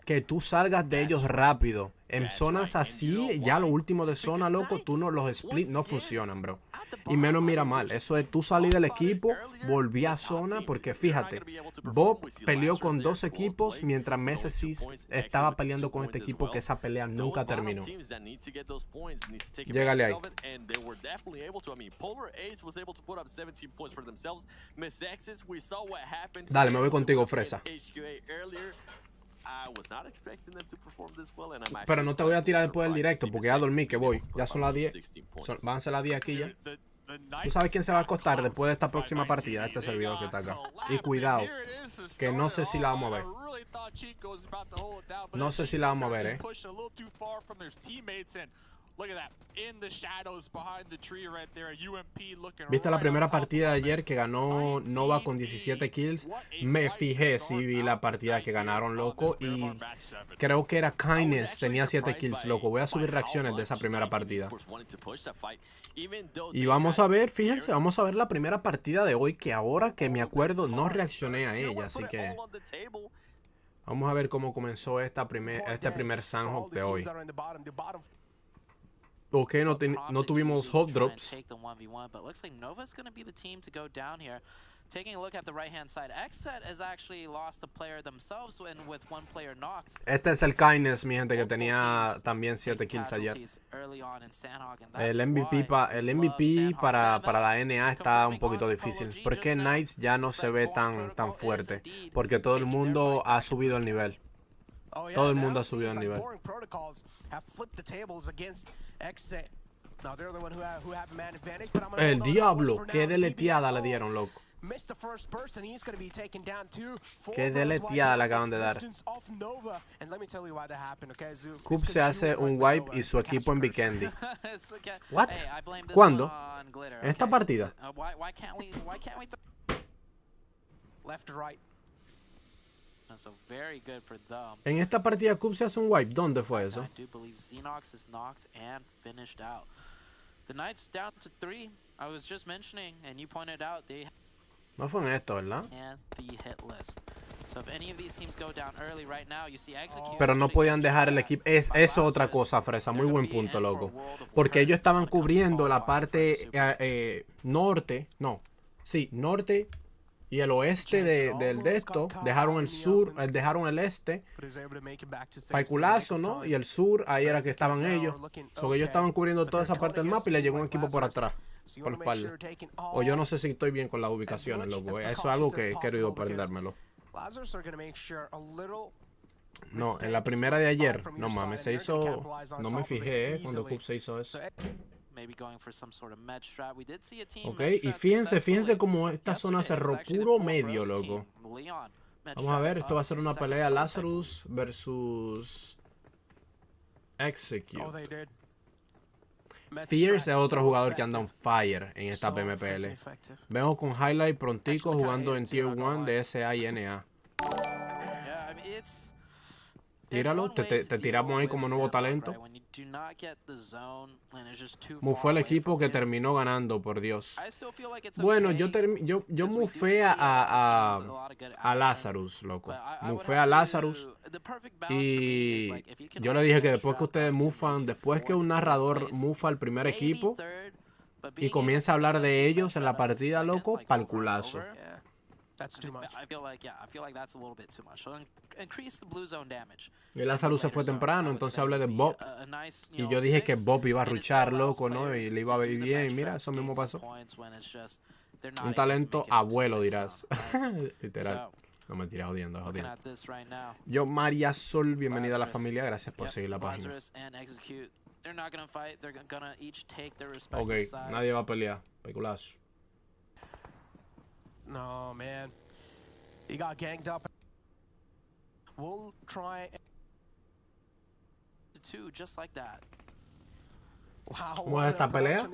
[SPEAKER 3] que tú salgas de ellos rápido. En zonas así, ya lo último de zona, loco, los split no funcionan, bro. Y menos mira mal, eso es tú salí del equipo, volví a zona, porque fíjate, Bob peleó con 2 equipos mientras Messi estaba peleando con este equipo, que esa pelea nunca terminó. Llégale ahí. Dale, me voy contigo, fresa. Pero no te voy a tirar después del directo porque ya dormí, que voy. Ya son las 10. Van a ser las 10 aquí ya. ¿Tú sabes quién se va a acostar después de esta próxima partida? Este servidor que está acá. Y cuidado, que no sé si la vamos a ver. No sé si la vamos a ver, ¿Viste la primera partida de ayer que ganó Nova con 17 kills? Me fijé, sí vi la partida que ganaron, loco. Y creo que era Kindness, tenía 7 kills, loco. Voy a subir reacciones de esa primera partida. Y vamos a ver, fíjense, vamos a ver la primera partida de hoy, que ahora que me acuerdo no reaccioné a ella, así que vamos a ver cómo comenzó este primer Sandhawk de hoy. Ok, no tuvimos hot drops. Este es el Kindness, mi gente, que tenía también 7 kills ayer. El MVP para la NA está un poquito difícil. Porque Knights ya no se ve tan fuerte. Porque todo el mundo ha subido el nivel. Todo el mundo ha subido el nivel. El diablo, qué deleteada le dieron, loco. Qué deleteada le acaban de dar. Coop se hace un wipe y su equipo en Vikendi. What? ¿Cuándo? ¿En esta partida? En esta partida Coop se hace un wipe. ¿Dónde fue eso? No fue en esto, ¿verdad? Pero no podían dejar el equipo. Eso es otra cosa, fresa. Muy buen punto, loco. Porque ellos estaban cubriendo la parte norte. No. Sí, norte y el oeste de esto. Dejaron el sur, dejaron el este. Paiculazo, ¿no? Y el sur, ahí era que estaban ellos. So que ellos estaban cubriendo toda esa parte del mapa y le llegó un equipo por atrás. Por la espalda. O yo no sé si estoy bien con las ubicaciones, loco. Eso es algo que he querido aprendérmelo. No, en la primera de ayer. No mames, se hizo... No me fijé, cuando Cup se hizo eso. Ok, y fíjense cómo esta zona cerró puro medio, loco. Vamos a ver, esto va a ser una pelea Lazarus versus Execute. Fierce es otro jugador que anda on fire en esta PMPL. Vemos con highlight prontico jugando en Tier 1 de SAINA. Tíralo, te tiramos ahí como nuevo talento. Mufé el equipo que terminó ganando, por Dios. Bueno, yo mufé a Lazarus, loco. Mufé a Lazarus. Y yo le dije que después que ustedes mufan, después que un narrador mufa al primer equipo y comienza a hablar de ellos en la partida, loco, pa'l culazo. Y Lazarus se fue temprano, entonces hablé de Bob. Y yo dije que Bob iba a ruchar, loco, ¿no? Y le iba a ir bien. Y mira, eso mismo pasó. Un talento abuelo, dirás. Literal. No me tiras jodiendo, jodiendo. Yo, María Sol, bienvenida a la familia. Gracias por seguir la página. Ok, nadie va a pelear. Peculazo.
[SPEAKER 2] No, man. He got ganged up. We'll try.
[SPEAKER 1] Just like that.
[SPEAKER 2] Wow.
[SPEAKER 3] ¿Cómo es esta pelea?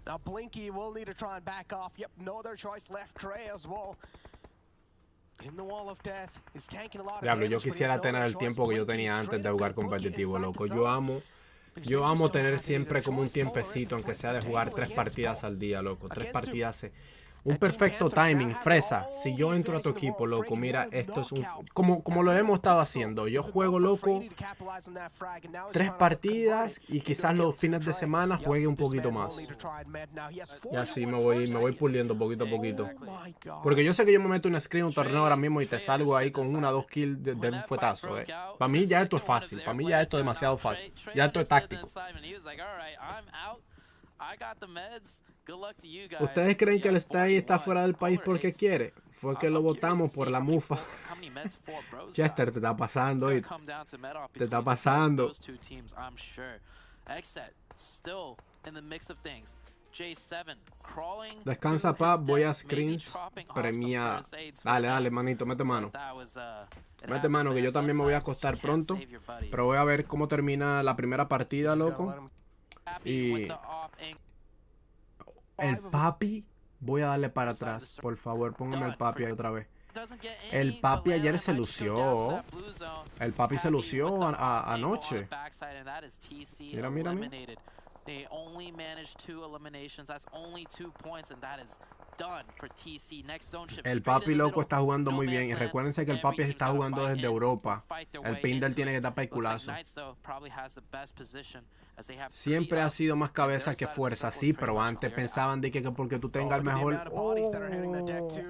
[SPEAKER 2] Now Blinky will need to try and back off. Yep, no other choice left. Trey as well. In the wall of death. He's tanking a lot of
[SPEAKER 3] Diablo, yo
[SPEAKER 2] damage, but he
[SPEAKER 3] quisiera
[SPEAKER 2] has no
[SPEAKER 3] tener
[SPEAKER 2] other
[SPEAKER 3] el
[SPEAKER 2] choice.
[SPEAKER 3] tiempo que yo
[SPEAKER 2] Blinky
[SPEAKER 3] tenía antes
[SPEAKER 2] straight
[SPEAKER 3] de
[SPEAKER 2] up
[SPEAKER 3] jugar
[SPEAKER 2] good Blinky
[SPEAKER 3] competitivo,
[SPEAKER 2] inside
[SPEAKER 3] loco.
[SPEAKER 2] the
[SPEAKER 3] Yo amo
[SPEAKER 2] zone.
[SPEAKER 3] tener siempre como un tiempecito, aunque sea de jugar 3 partidas al día, loco. 3 partidas. Un perfecto timing, fresa. Si yo entro a tu equipo, loco, mira, esto es un... Como lo hemos estado haciendo. Yo juego, loco, 3 partidas y quizás los fines de semana juegue un poquito más. Y así me voy puliendo poquito a poquito. Porque yo sé que yo me meto un screen, un torneo ahora mismo y te salgo ahí con 1 o 2 kills de un fuetazo, Para mí ya esto es fácil. Para mí ya esto es demasiado fácil. Ya esto es táctico. ¿Ustedes creen que el Stay está fuera del país porque quiere? Fue que lo votamos por la mufa. Chester, te está pasando. Te está pasando. Descansa, pap. Voy a screens. Premia. Dale, manito. Mete mano. Mete mano, que yo también me voy a acostar pronto. Pero voy a ver cómo termina la primera partida, loco. Y... el papi, voy a darle para atrás. Por favor, póngame el papi ahí otra vez. El papi ayer se lució. El papi se lució anoche. Mira, mira, mira. El papi, loco, está jugando muy bien. Y recuérdense que el papi está jugando desde Europa. El Pmpl tiene que estar peculazo. Siempre ha sido más cabeza que fuerza, sí, pero antes pensaban de que porque tú tengas el mejor... Oh,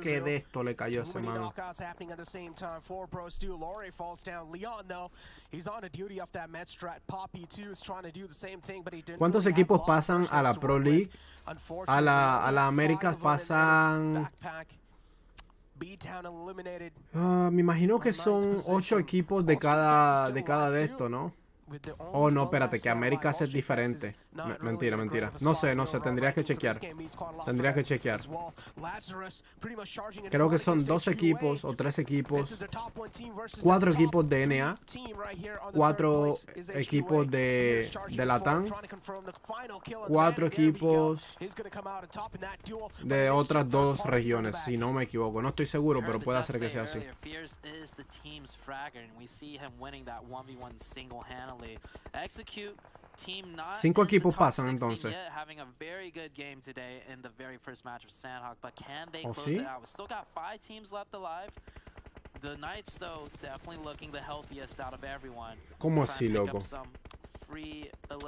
[SPEAKER 3] que de esto le cayó a ese man. ¿Cuántos equipos pasan a la Pro League? A la América pasan... me imagino que son 8 equipos de cada de esto, ¿no? Oh, no, espérate, que América es diferente. Mentira. No sé, tendría que chequear. Creo que son 2 equipos o 3 equipos. 4 equipos de NA. 4 equipos de Latam. 4 equipos de otras 2 regiones, si no me equivoco. No estoy seguro, pero puede ser que sea así. 5 equipos pasan entonces. ¿Oh, sí? ¿Cómo así, loco?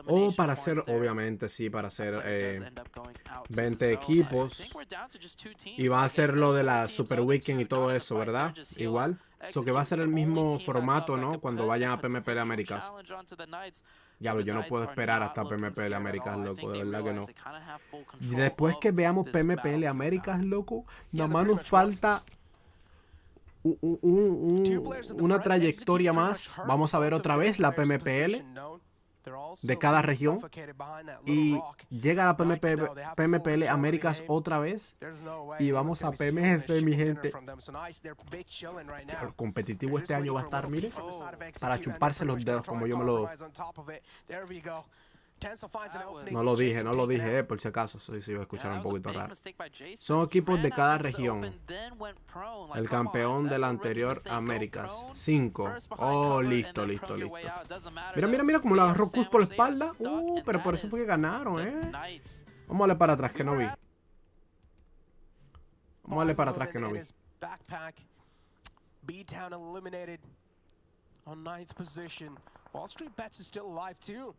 [SPEAKER 3] O para hacer, obviamente, sí, para hacer 20 equipos. Y va a ser lo de la Super Weekend y todo eso, ¿verdad? Igual. So que va a ser el mismo formato, ¿no? Cuando vayan a PMPL Américas. Diablo, yo no puedo esperar hasta PMPL Américas, loco, de verdad que no. Y después que veamos PMPL Américas, loco, nada más nos falta
[SPEAKER 4] una trayectoria más. Vamos a ver otra vez la Pmpl de cada región. Y llega la Pmpl Américas otra vez. Y vamos a PMS, mi gente. El competitivo este año va a estar, mire, para chuparse los dedos como yo me lo... No lo dije, por si acaso, si iba a escuchar un poquito raro. Son equipos de cada región. El campeón de la anterior Américas. 5. Oh, listo. Mira cómo le agarró Cus por la espalda. Pero por eso fue que ganaron, Vamos a darle para atrás, que no vi.
[SPEAKER 2] B-Town eliminated on 9th position. Wall Street Bets is still alive too,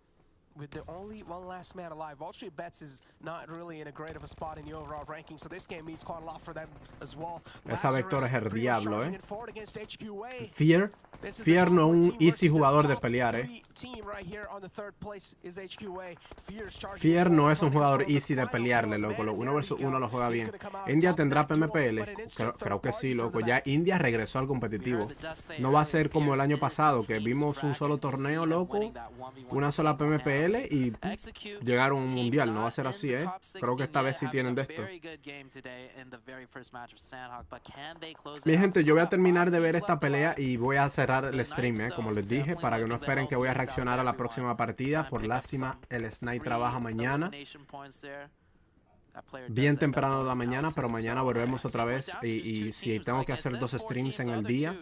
[SPEAKER 2] with the only one last man alive. Wall Street Bets is not really in a great of a spot in the overall ranking, so this game means quite a lot for them as well.
[SPEAKER 4] Esa Vector es el diablo, Fear no es un easy jugador de pelear, Fear no es un jugador easy de pelearle, loco. 1 versus 1 lo juega bien. India tendrá PMPL. Creo que sí, loco. Ya India regresó al competitivo. No va a ser como el año pasado, que vimos un solo torneo, loco. Una sola PMPL y llegaron a un mundial. No va a ser así, Creo que esta vez sí tienen de esto. Mi gente, yo voy a terminar de ver esta pelea y voy a cerrar el stream, como les dije, para que no esperen que voy a reaccionar a la próxima partida. Por lástima, el Snipe trabaja mañana, bien temprano de la mañana, pero mañana volvemos otra vez. Y si tengo que hacer 2 streams en el día,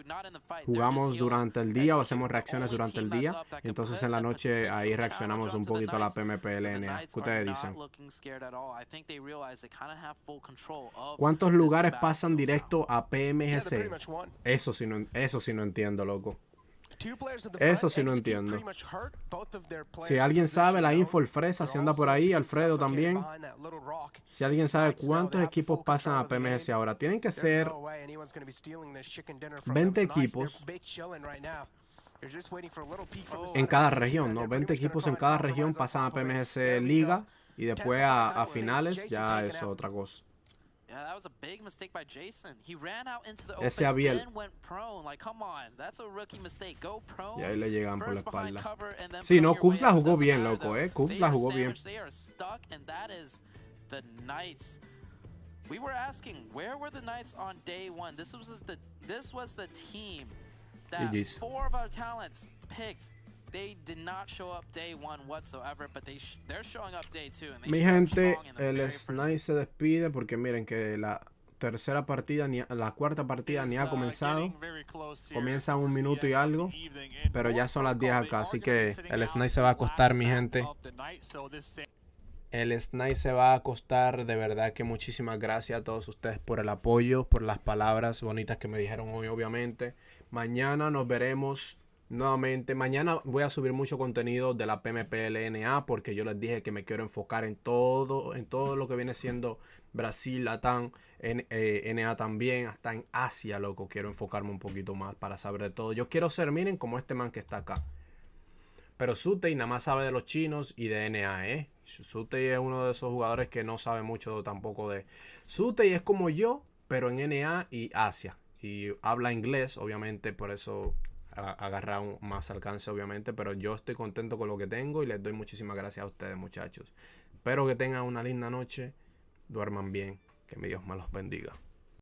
[SPEAKER 4] jugamos durante el día o hacemos reacciones durante el día. Y entonces en la noche ahí reaccionamos un poquito a la PMPLNA. ¿Qué ustedes dicen? ¿Cuántos lugares pasan directo a PMGC? Eso sí no entiendo, loco. Eso sí no entiendo. Si alguien sabe la info, el Fresa, si anda por ahí, Alfredo también. Si alguien sabe cuántos equipos pasan a PMS ahora, tienen que ser 20 equipos en cada región, ¿no? 20 equipos en cada región pasan a PMS Liga y después a finales, ya es otra cosa. Ese Abiel. Y ahí le llegan por la espalda. Sí, no, Cubs la jugó bien, loco, Cubs la jugó bien.
[SPEAKER 1] We were asking, where were the Knights on day 1? This was the team that 4 of our talents picked. They did not show up day 1 whatsoever, but they're showing up day 2. And they
[SPEAKER 4] Mi gente, el Snipe se despide porque miren que la tercera partida, la cuarta partida ni ha comenzado. Comienza 1 minuto y algo, pero ya son las 10 acá, así que el Snipe se va a acostar, mi gente. El Snipe se va a acostar. De verdad que muchísimas gracias a todos ustedes por el apoyo, por las palabras bonitas que me dijeron hoy, obviamente. Mañana nos veremos nuevamente. Mañana voy a subir mucho contenido de la PMPLNA porque yo les dije que me quiero enfocar en todo lo que viene siendo Brasil, Latam, NA también, hasta en Asia, loco. Quiero enfocarme un poquito más para saber de todo. Yo quiero ser, miren, como este man que está acá. Pero Sutei nada más sabe de los chinos y de NA, Sutei es uno de esos jugadores que no sabe mucho tampoco de... Sutei es como yo, pero en NA y Asia. Y habla inglés, obviamente, por eso agarra más alcance, obviamente. Pero yo estoy contento con lo que tengo y les doy muchísimas gracias a ustedes, muchachos. Espero que tengan una linda noche. Duerman bien. Que mi Dios me los bendiga.